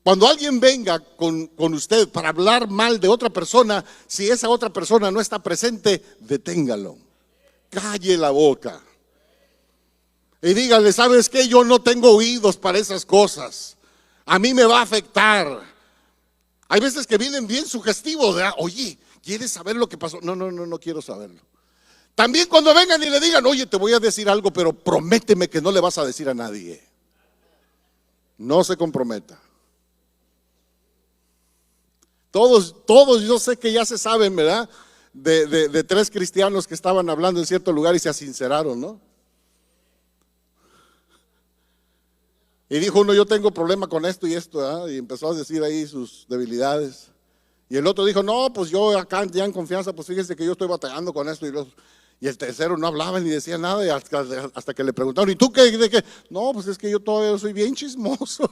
Cuando alguien venga con usted para hablar mal de otra persona, si esa otra persona no está presente, deténgalo. Calle la boca. Y dígale, ¿sabes qué? Yo no tengo oídos para esas cosas. A mí me va a afectar. Hay veces que vienen bien sugestivos, ¿verdad? Oye, ¿quieres saber lo que pasó? No quiero saberlo. También cuando vengan y le digan, oye, te voy a decir algo, pero prométeme que no le vas a decir a nadie. No se comprometa. Todos yo sé que ya se saben, ¿verdad? De 3 cristianos que estaban hablando en cierto lugar y se asinceraron, ¿no? Y dijo uno, yo tengo problema con esto y esto, ¿verdad? Y empezó a decir ahí sus debilidades. Y el otro dijo, no, pues yo acá ya en confianza, pues fíjese que yo estoy batallando con esto y los... Y el tercero no hablaba ni decía nada y hasta que le preguntaron, ¿y tú qué? ¿De qué? No, pues es que yo todavía soy bien chismoso.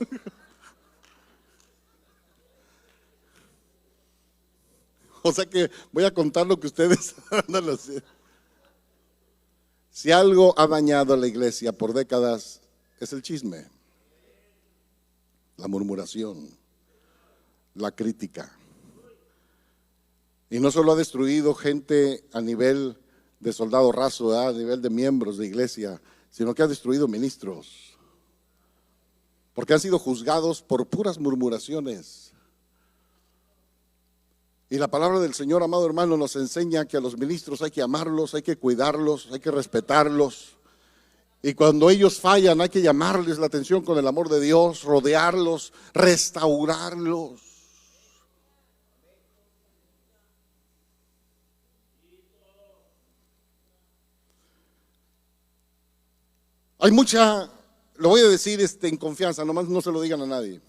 O sea que voy a contar lo que ustedes andan haciendo. Si algo ha dañado a la iglesia por décadas, es el chisme, la murmuración, la crítica. Y no solo ha destruido gente a nivel de soldado raso, a nivel de miembros de iglesia, sino que ha destruido ministros, porque han sido juzgados por puras murmuraciones. Y la palabra del Señor, amado hermano, nos enseña que a los ministros hay que amarlos, hay que cuidarlos, hay que respetarlos. Y cuando ellos fallan hay que llamarles la atención con el amor de Dios, rodearlos, restaurarlos. Hay mucha, lo voy a decir en confianza, nomás no se lo digan a nadie.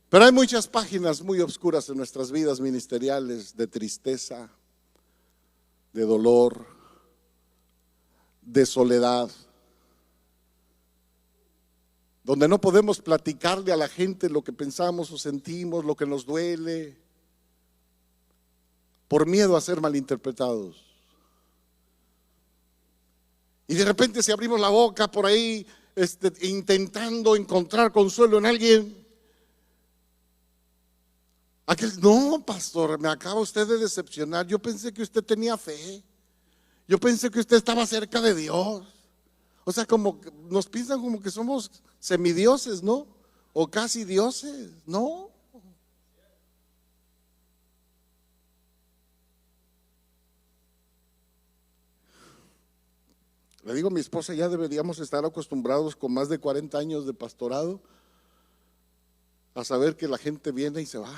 Pero hay muchas páginas muy oscuras en nuestras vidas ministeriales de tristeza, de dolor, de soledad, donde no podemos platicarle a la gente lo que pensamos o sentimos, lo que nos duele, por miedo a ser malinterpretados. Y de repente si abrimos la boca por ahí, intentando encontrar consuelo en alguien, no, pastor, me acaba usted de decepcionar. Yo pensé que usted tenía fe. Yo pensé que usted estaba cerca de Dios. O sea, como que nos piensan como que somos semidioses, ¿no? O casi dioses, ¿no? Le digo a mi esposa, ya deberíamos estar acostumbrados con más de 40 años de pastorado a saber que la gente viene y se va.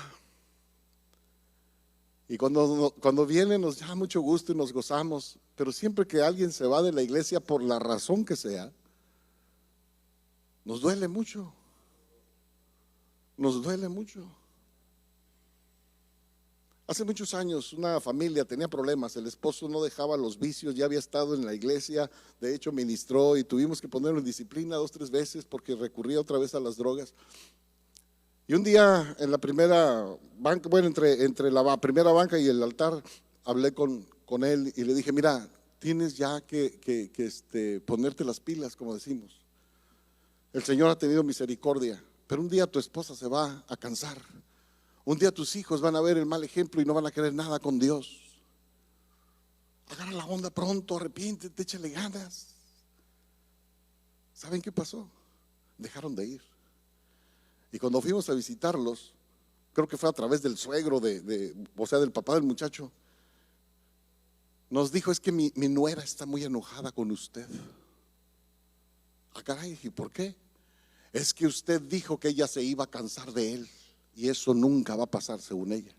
Y cuando viene nos da mucho gusto y nos gozamos, pero siempre que alguien se va de la iglesia por la razón que sea, nos duele mucho. Nos duele mucho. Hace muchos años una familia tenía problemas, el esposo no dejaba los vicios, ya había estado en la iglesia, de hecho ministró y tuvimos que ponerlo en disciplina 2 o 3 veces porque recurría otra vez a las drogas. Y un día en la primera banca, bueno, entre la primera banca y el altar, hablé con él y le dije, mira, tienes ya que ponerte las pilas, como decimos. El Señor ha tenido misericordia, pero un día tu esposa se va a cansar. Un día tus hijos van a ver el mal ejemplo y no van a querer nada con Dios. Agarra la onda pronto, arrepiéntete, échale ganas. ¿Saben qué pasó? Dejaron de ir. Y cuando fuimos a visitarlos, creo que fue a través del suegro, o sea, del papá del muchacho, nos dijo, es que mi nuera está muy enojada con usted. Ah, caray, ¿y por qué? Es que usted dijo que ella se iba a cansar de él. Y eso nunca va a pasar según ella.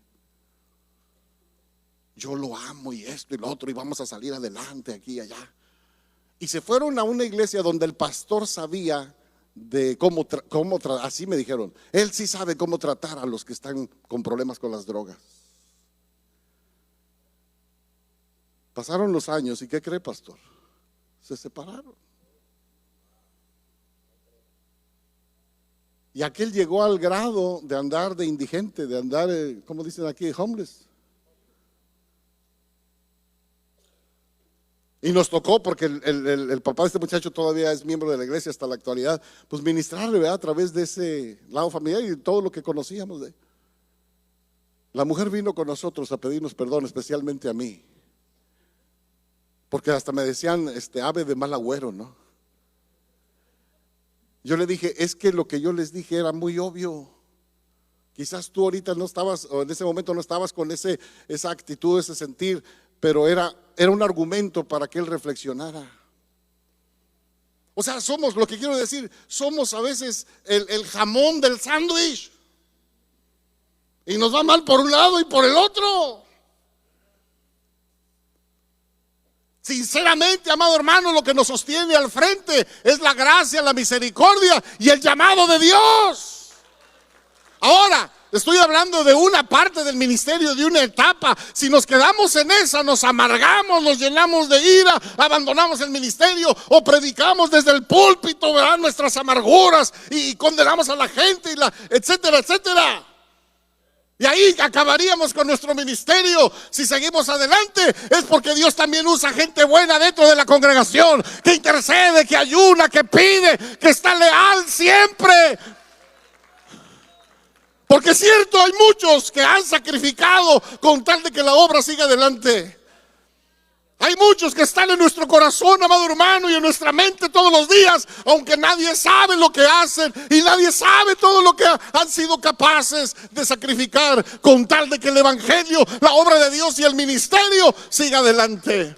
Yo lo amo y esto y lo otro y vamos a salir adelante aquí y allá. Y se fueron a una iglesia donde el pastor sabía de cómo así me dijeron, él sí sabe cómo tratar a los que están con problemas con las drogas. Pasaron los años y ¿qué cree, pastor? Se separaron. Y aquel llegó al grado de andar de indigente, de andar, como dicen aquí, homeless. Y nos tocó, porque el papá de este muchacho todavía es miembro de la iglesia hasta la actualidad, pues ministrarle, ¿verdad?, a través de ese lado familiar y todo lo que conocíamos de él. La mujer vino con nosotros a pedirnos perdón, especialmente a mí, porque hasta me decían, ave de mal agüero, ¿no? Yo le dije, es que lo que yo les dije era muy obvio. Quizás tú ahorita no estabas, o en ese momento no estabas con esa actitud, ese sentir, pero era un argumento para que él reflexionara. O sea, lo que quiero decir, somos a veces el jamón del sándwich. Y nos va mal por un lado y por el otro. Sinceramente, amado hermano, lo que nos sostiene al frente es la gracia, la misericordia y el llamado de Dios. Ahora, estoy hablando de una parte del ministerio, de una etapa. Si nos quedamos en esa, nos amargamos, nos llenamos de ira, abandonamos el ministerio o predicamos desde el púlpito, ¿verdad?, nuestras amarguras y condenamos a la gente, etcétera, etcétera. Y ahí acabaríamos con nuestro ministerio. Si seguimos adelante es porque Dios también usa gente buena dentro de la congregación, que intercede, que ayuna, que pide, que está leal siempre. Porque es cierto, hay muchos que han sacrificado con tal de que la obra siga adelante. Hay muchos que están en nuestro corazón, amado hermano, y en nuestra mente todos los días, aunque nadie sabe lo que hacen y nadie sabe todo lo que han sido capaces de sacrificar con tal de que el evangelio, la obra de Dios y el ministerio siga adelante.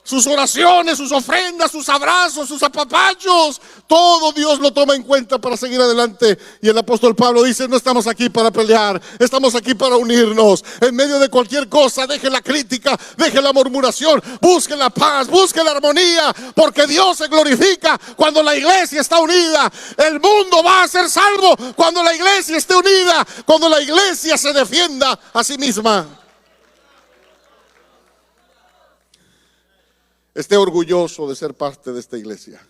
Sus oraciones, sus ofrendas, sus abrazos, sus apapachos, todo Dios lo toma en cuenta para seguir adelante. Y el apóstol Pablo dice, no estamos aquí para pelear, estamos aquí para unirnos. En medio de cualquier cosa, deje la crítica, deje la murmuración, busque la paz, busque la armonía, porque Dios se glorifica cuando la iglesia está unida. El mundo va a ser salvo cuando la iglesia esté unida, cuando la iglesia se defienda a sí misma. Esté orgulloso de ser parte de esta iglesia.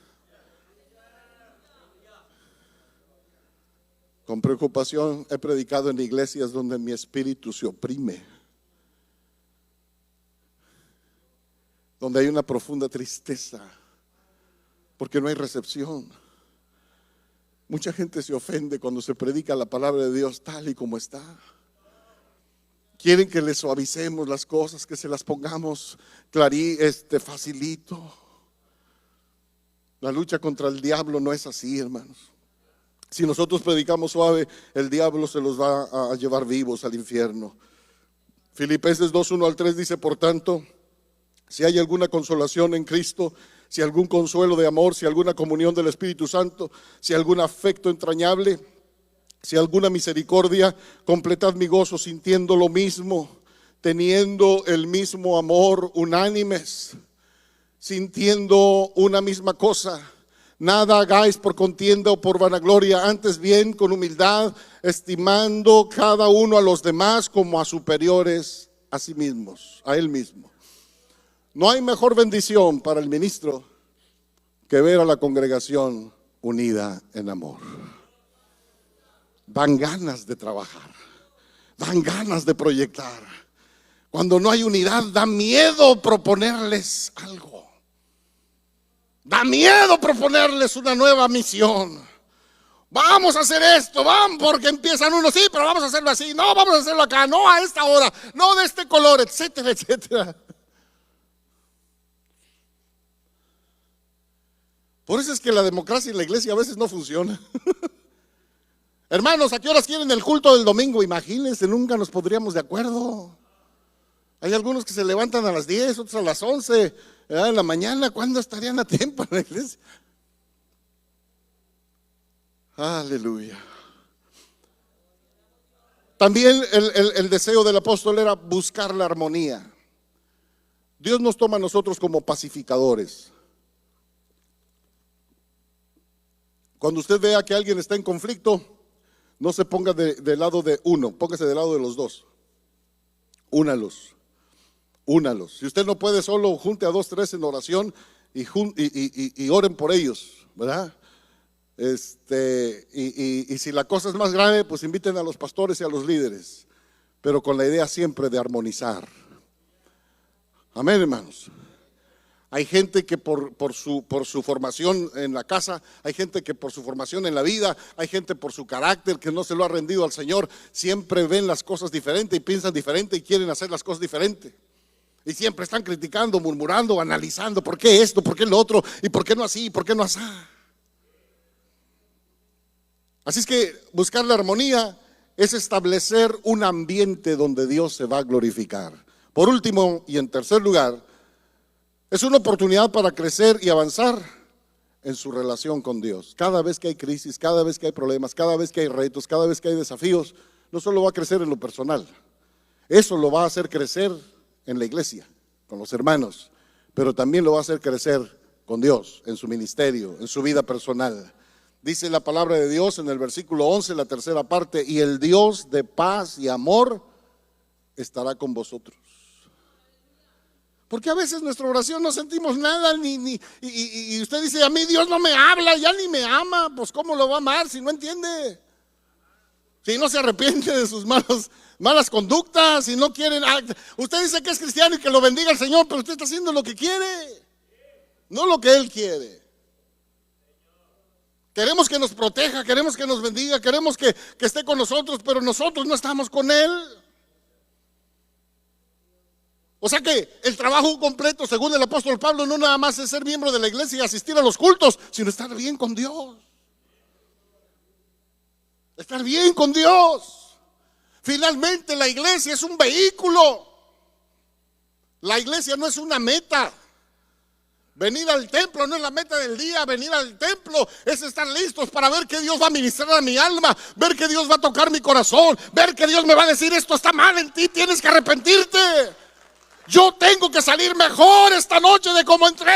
Con preocupación he predicado en iglesias donde mi espíritu se oprime, donde hay una profunda tristeza, porque no hay recepción. Mucha gente se ofende cuando se predica la palabra de Dios tal y como está. Quieren que les suavicemos las cosas, que se las pongamos facilito. La lucha contra el diablo no es así, hermanos. Si nosotros predicamos suave, el diablo se los va a llevar vivos al infierno. Filipenses 2:1-3 dice, por tanto, si hay alguna consolación en Cristo, si algún consuelo de amor, si alguna comunión del Espíritu Santo, si algún afecto entrañable, si alguna misericordia, completad mi gozo sintiendo lo mismo, teniendo el mismo amor, unánimes, sintiendo una misma cosa. Nada hagáis por contienda o por vanagloria, antes bien con humildad, estimando cada uno a los demás como a superiores a sí mismos, a él mismo. No hay mejor bendición para el ministro que ver a la congregación unida en amor. Dan ganas de trabajar, dan ganas de proyectar. Cuando no hay unidad, da miedo proponerles algo. Da miedo proponerles una nueva misión. Vamos a hacer esto, vamos, porque empiezan unos, sí, pero vamos a hacerlo así, no, vamos a hacerlo acá, no a esta hora, no de este color, etcétera, etcétera. Por eso es que la democracia en la iglesia a veces no funciona. Hermanos, ¿a qué horas quieren el culto del domingo? Imagínense, nunca nos pondríamos de acuerdo. Hay algunos que se levantan a las 10, otros a las 11 de la mañana. ¿Cuándo estarían a tiempo en la iglesia? Aleluya. También el deseo del apóstol era buscar la armonía. Dios nos toma a nosotros como pacificadores. Cuando usted vea que alguien está en conflicto, no se ponga del lado de uno, póngase del lado de los dos. Únalos. Si usted no puede solo, junte a 2, 3 en oración y oren por ellos, ¿verdad? Y si la cosa es más grave, pues inviten a los pastores y a los líderes, pero con la idea siempre de armonizar. Amén, hermanos. Hay gente que por su formación en la casa, hay gente que por su formación en la vida, hay gente por su carácter que no se lo ha rendido al Señor, siempre ven las cosas diferentes y piensan diferente y quieren hacer las cosas diferentes. Y siempre están criticando, murmurando, analizando, ¿por qué esto? ¿Por qué lo otro? ¿Y por qué no así? ¿Por qué no así? Así es que buscar la armonía es establecer un ambiente donde Dios se va a glorificar. Por último y en tercer lugar, es una oportunidad para crecer y avanzar en su relación con Dios. Cada vez que hay crisis, cada vez que hay problemas, cada vez que hay retos, cada vez que hay desafíos, no solo va a crecer en lo personal, eso lo va a hacer crecer en la iglesia, con los hermanos, pero también lo va a hacer crecer con Dios, en su ministerio, en su vida personal. Dice la palabra de Dios en el versículo 11, la tercera parte, y el Dios de paz y amor estará con vosotros. Porque a veces en nuestra oración no sentimos nada, y usted dice, a mí Dios no me habla, ya ni me ama. Pues ¿cómo lo va a amar si no entiende? Si no se arrepiente de sus malas conductas, si no quieren. Usted dice que es cristiano y que lo bendiga el Señor, pero usted está haciendo lo que quiere, no lo que Él quiere. Queremos que nos proteja, queremos que nos bendiga, queremos que esté con nosotros, pero nosotros no estamos con Él. O sea que el trabajo completo, según el apóstol Pablo, no nada más es ser miembro de la iglesia y asistir a los cultos, sino estar bien con Dios. Estar bien con Dios. Finalmente la iglesia es un vehículo. La iglesia no es una meta. Venir al templo no es la meta del día. Venir al templo es estar listos para ver que Dios va a ministrar a mi alma, ver que Dios va a tocar mi corazón, ver que Dios me va a decir, esto está mal en ti, tienes que arrepentirte. Yo tengo que salir mejor esta noche de como entré.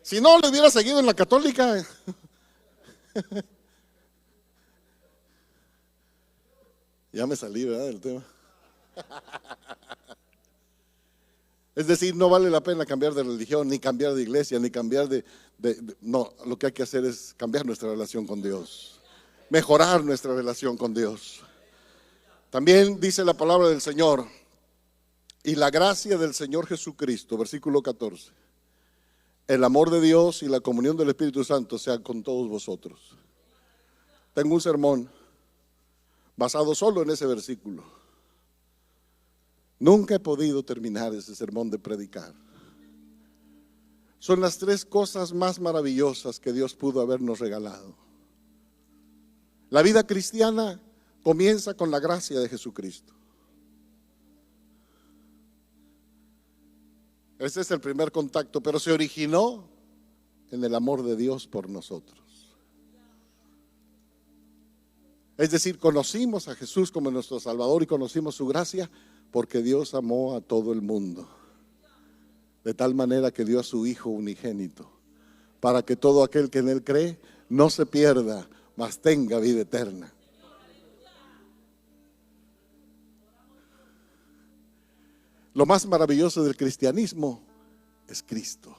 Si no, le hubiera seguido en la católica. Ya me salí, ¿verdad?, del tema. Es decir, no vale la pena cambiar de religión, ni cambiar de iglesia, ni cambiar no, lo que hay que hacer es cambiar nuestra relación con Dios, mejorar nuestra relación con Dios. También dice la palabra del Señor, y la gracia del Señor Jesucristo, versículo 14, el amor de Dios y la comunión del Espíritu Santo sean con todos vosotros. Tengo un sermón basado solo en ese versículo. Nunca he podido terminar ese sermón de predicar. Son las 3 cosas más maravillosas que Dios pudo habernos regalado. La vida cristiana comienza con la gracia de Jesucristo. Ese es el primer contacto, pero se originó en el amor de Dios por nosotros. Es decir, conocimos a Jesús como nuestro Salvador y conocimos su gracia porque Dios amó a todo el mundo. De tal manera que dio a su Hijo unigénito, para que todo aquel que en Él cree no se pierda, mas tenga vida eterna. Lo más maravilloso del cristianismo es Cristo.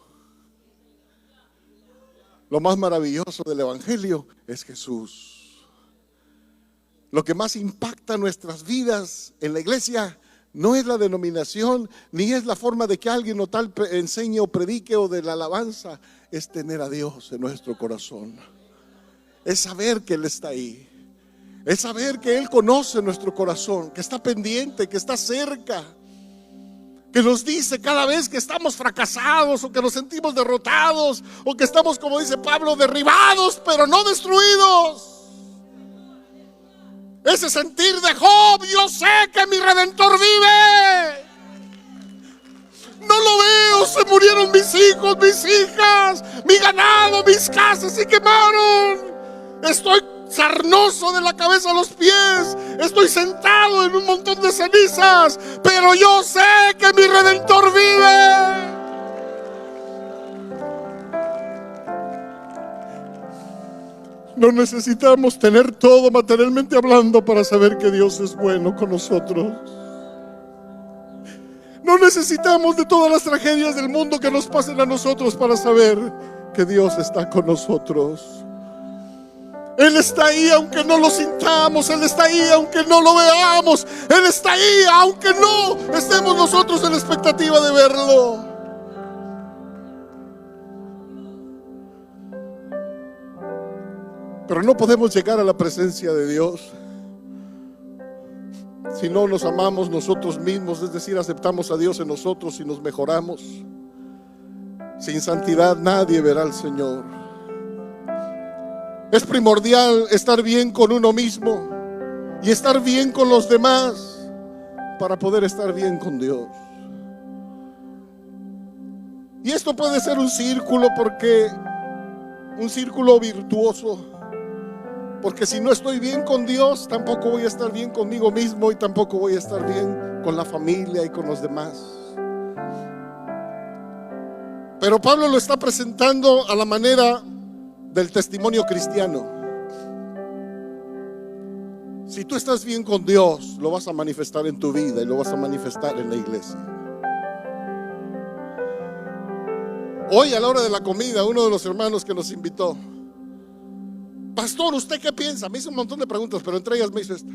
Lo más maravilloso del evangelio es Jesús. Lo que más impacta nuestras vidas en la iglesia no es la denominación, ni es la forma de que alguien o tal enseñe o predique o de la alabanza. Es tener a Dios en nuestro corazón. Es saber que Él está ahí. Es saber que Él conoce nuestro corazón, que está pendiente, que está cerca, que nos dice cada vez que estamos fracasados o que nos sentimos derrotados o que estamos, como dice Pablo, derribados pero no destruidos. Ese sentir de Job: yo sé que mi Redentor vive. No lo veo, se murieron mis hijos, mis hijas, mi ganado, mis casas se quemaron. Estoy sarnoso de la cabeza a los pies. Estoy sentado en un montón de cenizas, pero yo sé que mi Redentor vive. No necesitamos tener todo materialmente hablando para saber que Dios es bueno con nosotros. No necesitamos de todas las tragedias del mundo que nos pasen a nosotros para saber que Dios está con nosotros. Él está ahí aunque no lo sintamos. Él está ahí aunque no lo veamos. Él está ahí aunque no estemos nosotros en la expectativa de verlo. Pero no podemos llegar a la presencia de Dios si no nos amamos nosotros mismos, es decir, aceptamos a Dios en nosotros y nos mejoramos. Sin santidad nadie verá al Señor. Es primordial estar bien con uno mismo y estar bien con los demás para poder estar bien con Dios. Y esto puede ser un círculo, porque un círculo virtuoso. Porque si no estoy bien con Dios, tampoco voy a estar bien conmigo mismo y tampoco voy a estar bien con la familia y con los demás. Pero Pablo lo está presentando a la manera del testimonio cristiano. Si tú estás bien con Dios, lo vas a manifestar en tu vida y lo vas a manifestar en la iglesia. Hoy a la hora de la comida, uno de los hermanos que nos invitó: pastor, ¿usted qué piensa? Me hizo un montón de preguntas, pero entre ellas me hizo esta.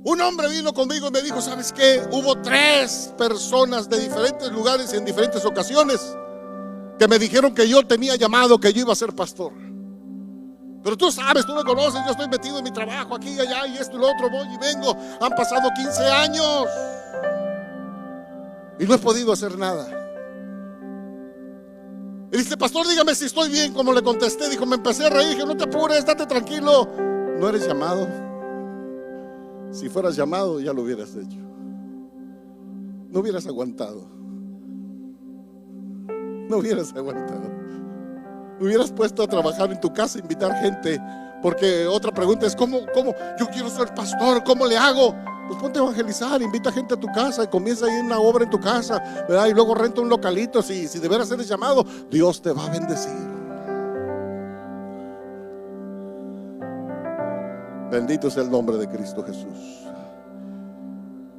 Un hombre vino conmigo y me dijo: ¿sabes qué? Hubo 3 personas de diferentes lugares y en diferentes ocasiones que me dijeron que yo tenía llamado, que yo iba a ser pastor. Pero tú sabes, tú me conoces, yo estoy metido en mi trabajo aquí y allá y esto y lo otro, voy y vengo. Han pasado 15 años y no he podido hacer nada. Y dice: pastor, dígame si estoy bien. Como le contesté, dijo, me empecé a reír, dije: no te apures, date tranquilo. No eres llamado. Si fueras llamado ya lo hubieras hecho. No hubieras aguantado. No hubieras aguantado. Hubieras puesto a trabajar en tu casa, invitar gente. Porque otra pregunta es: ¿cómo? Yo quiero ser pastor, ¿cómo le hago? Pues ponte a evangelizar, invita gente a tu casa y comienza ahí una obra en tu casa, ¿verdad? Y luego renta un localito. Si de veras eres llamado, Dios te va a bendecir. Bendito sea el nombre de Cristo Jesús.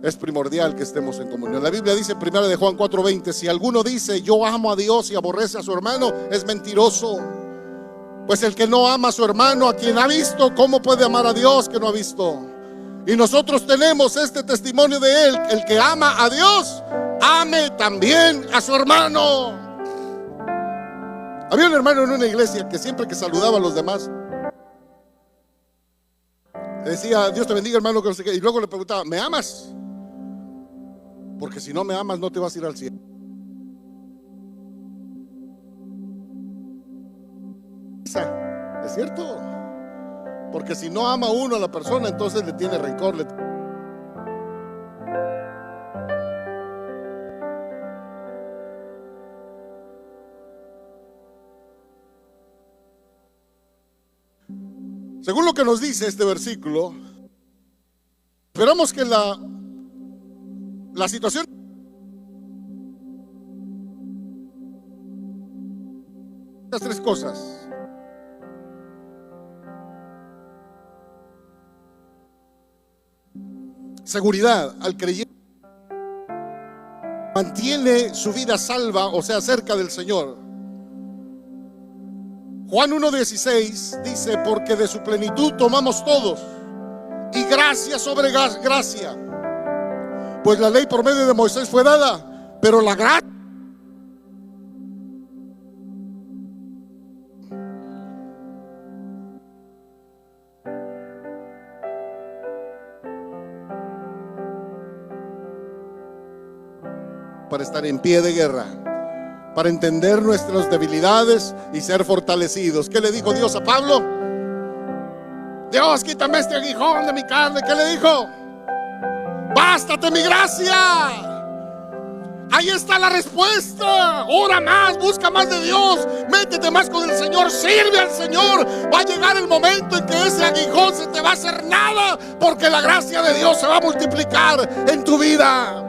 Es primordial que estemos en comunión. La Biblia dice en 1 de Juan 4:20: si alguno dice yo amo a Dios y aborrece a su hermano, es mentiroso. Pues el que no ama a su hermano, a quien ha visto, ¿cómo puede amar a Dios que no ha visto? Y nosotros tenemos este testimonio de él: el que ama a Dios, ame también a su hermano. Había un hermano en una iglesia que siempre que saludaba a los demás decía: Dios te bendiga, hermano, que no sé qué. Y luego le preguntaba: ¿me amas? Porque si no me amas no te vas a ir al cielo. ¿Es cierto? Porque si no ama uno a la persona, entonces le tiene rencor. Según lo que nos dice este versículo, esperamos que la situación, estas tres cosas: seguridad. Al creyente mantiene su vida salva, o sea, cerca del Señor. Juan 1:16 dice: porque de su plenitud tomamos todos, y gracia sobre gracia. Pues la ley por medio de Moisés fue dada, pero la gracia para estar en pie de guerra, para entender nuestras debilidades y ser fortalecidos. ¿Qué le dijo Dios a Pablo? Dios, quítame este aguijón de mi carne. ¿Qué le dijo? Bástate mi gracia. Ahí está la respuesta. Ora más, busca más de Dios, métete más con el Señor, sirve al Señor. Va a llegar el momento en que ese aguijón se te va a hacer nada, porque la gracia de Dios se va a multiplicar en tu vida.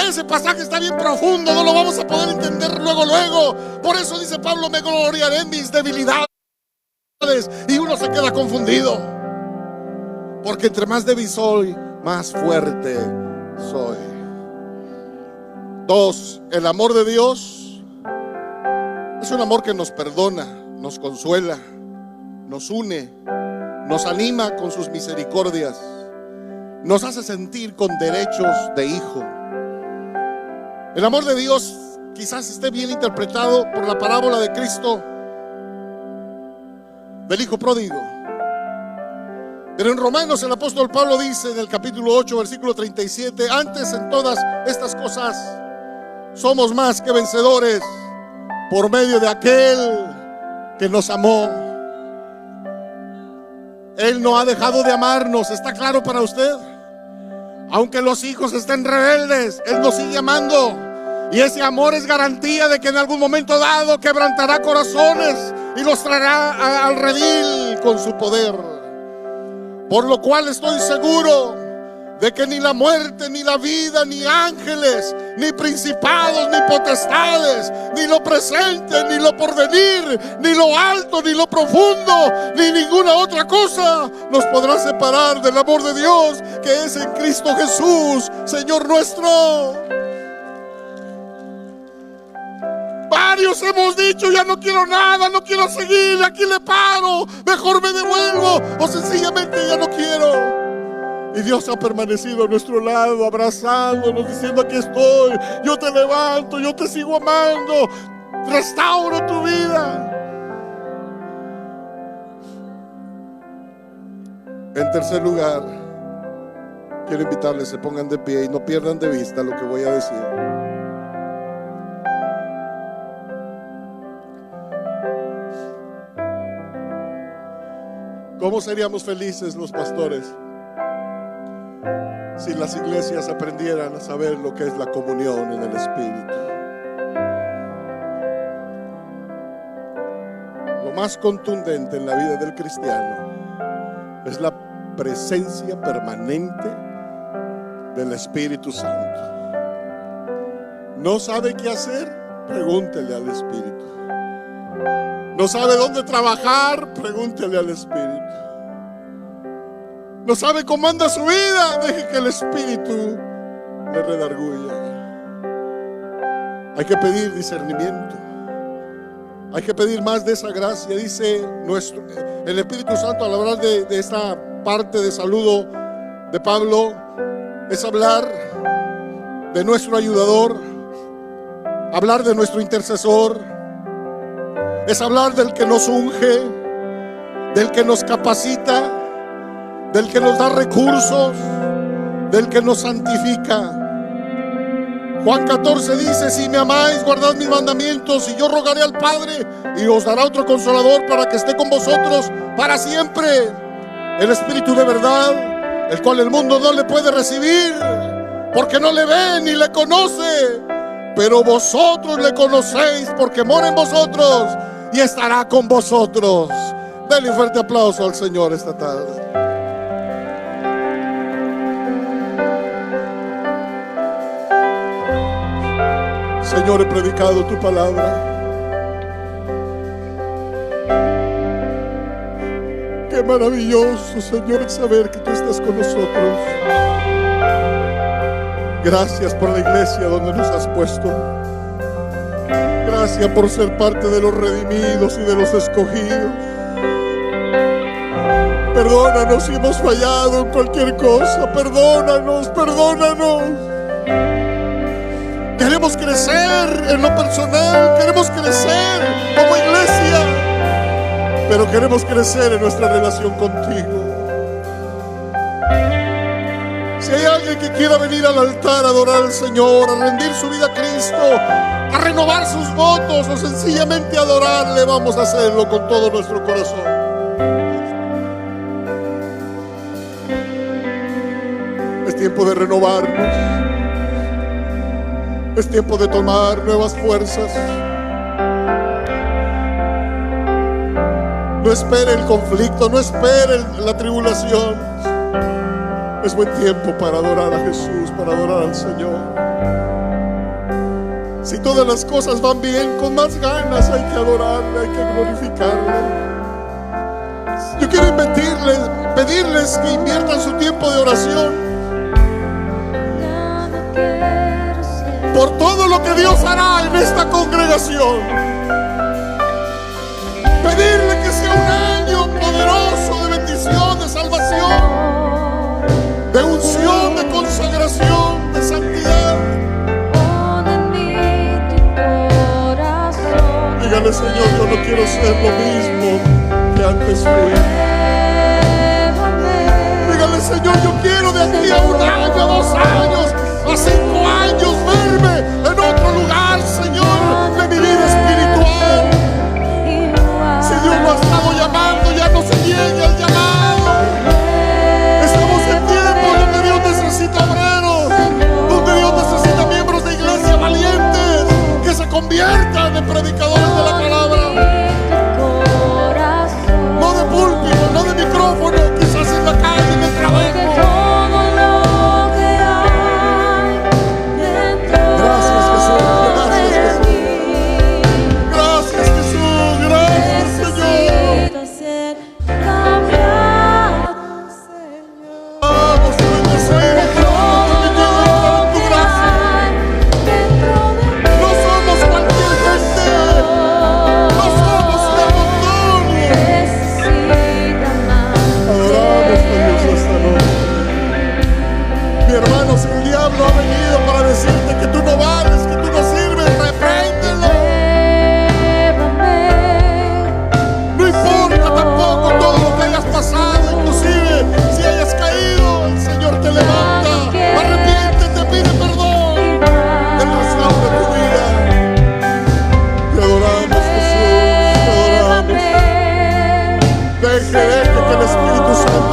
Ese pasaje está bien profundo, no lo vamos a poder entender luego. Por eso dice Pablo: me gloriaré en mis debilidades. Y uno se queda confundido, porque entre más débil soy, más fuerte soy. 2. El amor de Dios es un amor que nos perdona, nos consuela, nos une, nos anima con sus misericordias, nos hace sentir con derechos de hijo. El amor de Dios quizás esté bien interpretado por la parábola de Cristo del hijo pródigo. Pero en Romanos el apóstol Pablo dice en el capítulo 8 versículo 37: antes en todas estas cosas somos más que vencedores por medio de aquel que nos amó. Él no ha dejado de amarnos. ¿Está claro para usted? Aunque los hijos estén rebeldes, Él nos sigue amando. Y ese amor es garantía de que en algún momento dado quebrantará corazones y los traerá al redil con su poder. Por lo cual estoy seguro de que ni la muerte, ni la vida, ni ángeles, ni principados, ni potestades, ni lo presente, ni lo porvenir, ni lo alto, ni lo profundo, ni ninguna otra cosa nos podrá separar del amor de Dios que es en Cristo Jesús, Señor nuestro. Varios hemos dicho: ya no quiero nada, no quiero seguir, aquí le paro, mejor me devuelvo, o sencillamente ya no quiero. Y Dios ha permanecido a nuestro lado, abrazándonos, diciendo: aquí estoy, yo te levanto, yo te sigo amando, restauro tu vida. En tercer lugar, quiero invitarles, se pongan de pie y no pierdan de vista lo que voy a decir. ¿Cómo seríamos felices los pastores si las iglesias aprendieran a saber lo que es la comunión en el Espíritu? Lo más contundente en la vida del cristiano es la presencia permanente del Espíritu Santo. ¿No sabe qué hacer? Pregúntele al Espíritu. ¿No sabe dónde trabajar? Pregúntele al Espíritu. ¿No sabe cómo anda su vida? Deje que el Espíritu le redarguya. Hay que pedir discernimiento. Hay que pedir más de esa gracia. Dice el Espíritu Santo, al hablar de esta parte de saludo de Pablo, es hablar de nuestro ayudador, hablar de nuestro intercesor, es hablar del que nos unge, del que nos capacita, del que nos da recursos, del que nos santifica. Juan 14 dice: si me amáis, guardad mis mandamientos, y yo rogaré al Padre, y os dará otro consolador para que esté con vosotros para siempre, el Espíritu de verdad, el cual el mundo no le puede recibir, porque no le ve ni le conoce, pero vosotros le conocéis, porque mora en vosotros y estará con vosotros. Dale un fuerte aplauso al Señor esta tarde. Señor, he predicado tu palabra. Qué maravilloso, Señor, saber que tú estás con nosotros. Gracias por la iglesia donde nos has puesto. Gracias por ser parte de los redimidos y de los escogidos. Perdónanos si hemos fallado en cualquier cosa. Perdónanos, perdónanos. Queremos crecer en lo personal. Queremos crecer como iglesia. Pero queremos crecer en nuestra relación contigo. Si hay alguien que quiera venir al altar a adorar al Señor, a rendir su vida a Cristo, a renovar sus votos o sencillamente adorarle, vamos a hacerlo con todo nuestro corazón. Es tiempo de renovarnos. Es tiempo de tomar nuevas fuerzas. No espere el conflicto, no espere la tribulación. Es buen tiempo para adorar a Jesús, para adorar al Señor. Si todas las cosas van bien, con más ganas hay que adorarle, hay que glorificarle. Yo quiero pedirles que inviertan su tiempo de oración por todo lo que Dios hará en esta congregación. Pedirle que sea un año poderoso de bendición, de salvación, de unción, de consagración, de santidad. Dígale, Señor, yo no quiero ser lo mismo que antes fui. Dígale, Señor, yo quiero de aquí a un año, a 2 años, a 5 años verme en otro lugar, Señor, de mi vida espiritual. Si Dios lo ha estado llamando, ya no se niegue al llamado. Estamos en tiempos donde Dios necesita obreros, donde Dios necesita miembros de iglesia valientes que se conviertan en predicadores de la palabra. No de púlpito, no de micrófono, quizás en la calle, en el trabajo.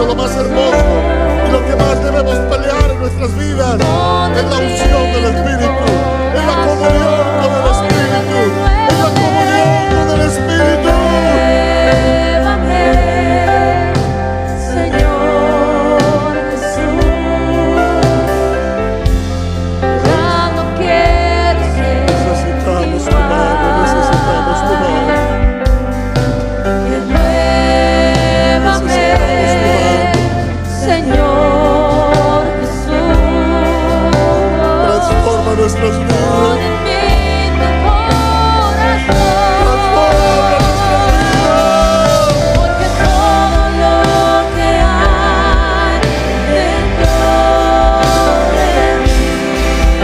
Lo más hermoso y lo que más debemos pelear en nuestras vidas es la unción del Espíritu, es la comunión con el Espíritu, es la comunión con el Espíritu. Señor Jesús, ya no quiero ser Necesitamos tu mano, necesitamos tu mano. Señor Jesús, Transforma nuestras vidas. pon en mí tu corazón, porque todo lo que hay dentro de mí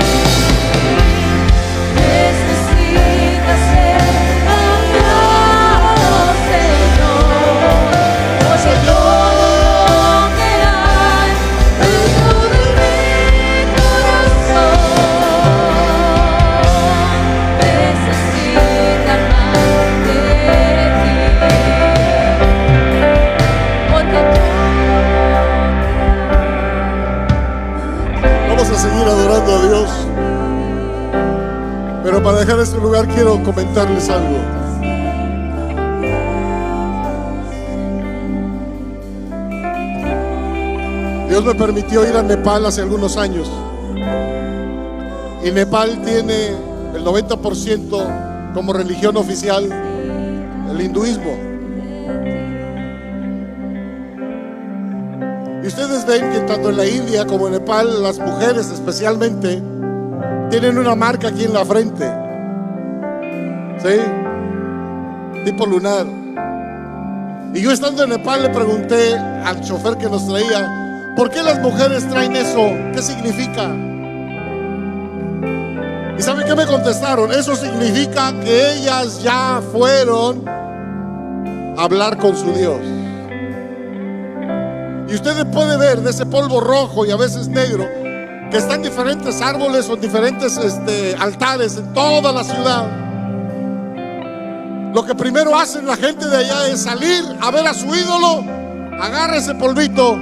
necesita ser cambiado, Señor, porque todo lo que hay dentro de mi corazón necesita más de ti, porque Vamos a seguir adorando a Dios. Pero para dejar este lugar quiero comentarles algo. Dios me permitió ir a Nepal hace algunos años. Y Nepal tiene el 90% como religión oficial el hinduismo. Y ustedes ven que tanto en la India como en Nepal, las mujeres especialmente tienen una marca aquí en la frente, ¿sí? Tipo lunar. Y yo, estando en Nepal, le pregunté al chofer que nos traía: ¿por qué las mujeres traen eso? ¿Qué significa? ¿Y saben qué me contestaron? Eso significa que ellas ya fueron a hablar con su Dios. Y ustedes pueden ver de ese polvo rojo y a veces negro que están diferentes árboles o diferentes altares en toda la ciudad. Lo que primero hacen la gente de allá es salir a ver a su ídolo, agarra ese polvito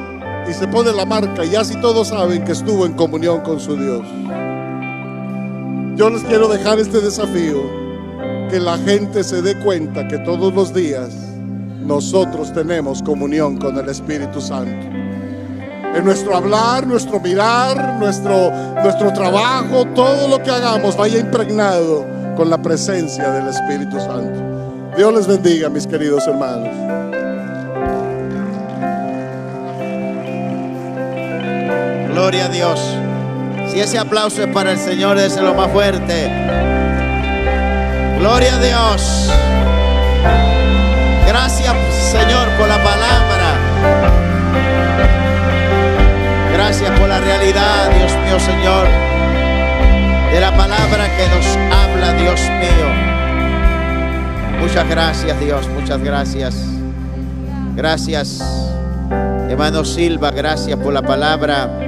y se pone la marca, y así todos saben que estuvo en comunión con su Dios. Yo les quiero dejar este desafío: que la gente se dé cuenta que todos los días nosotros tenemos comunión con el Espíritu Santo. En nuestro hablar, nuestro mirar, nuestro trabajo, todo lo que hagamos vaya impregnado con la presencia del Espíritu Santo. Dios les bendiga, mis queridos hermanos. Gloria a Dios. Si ese aplauso es para el Señor, déselo más fuerte. Gloria a Dios. Gracias, Señor, por la palabra. Gracias por la realidad, Dios mío, Señor, de la palabra que nos habla, Dios mío. Muchas gracias, Dios, muchas gracias. Gracias, hermano Silva, gracias por la palabra.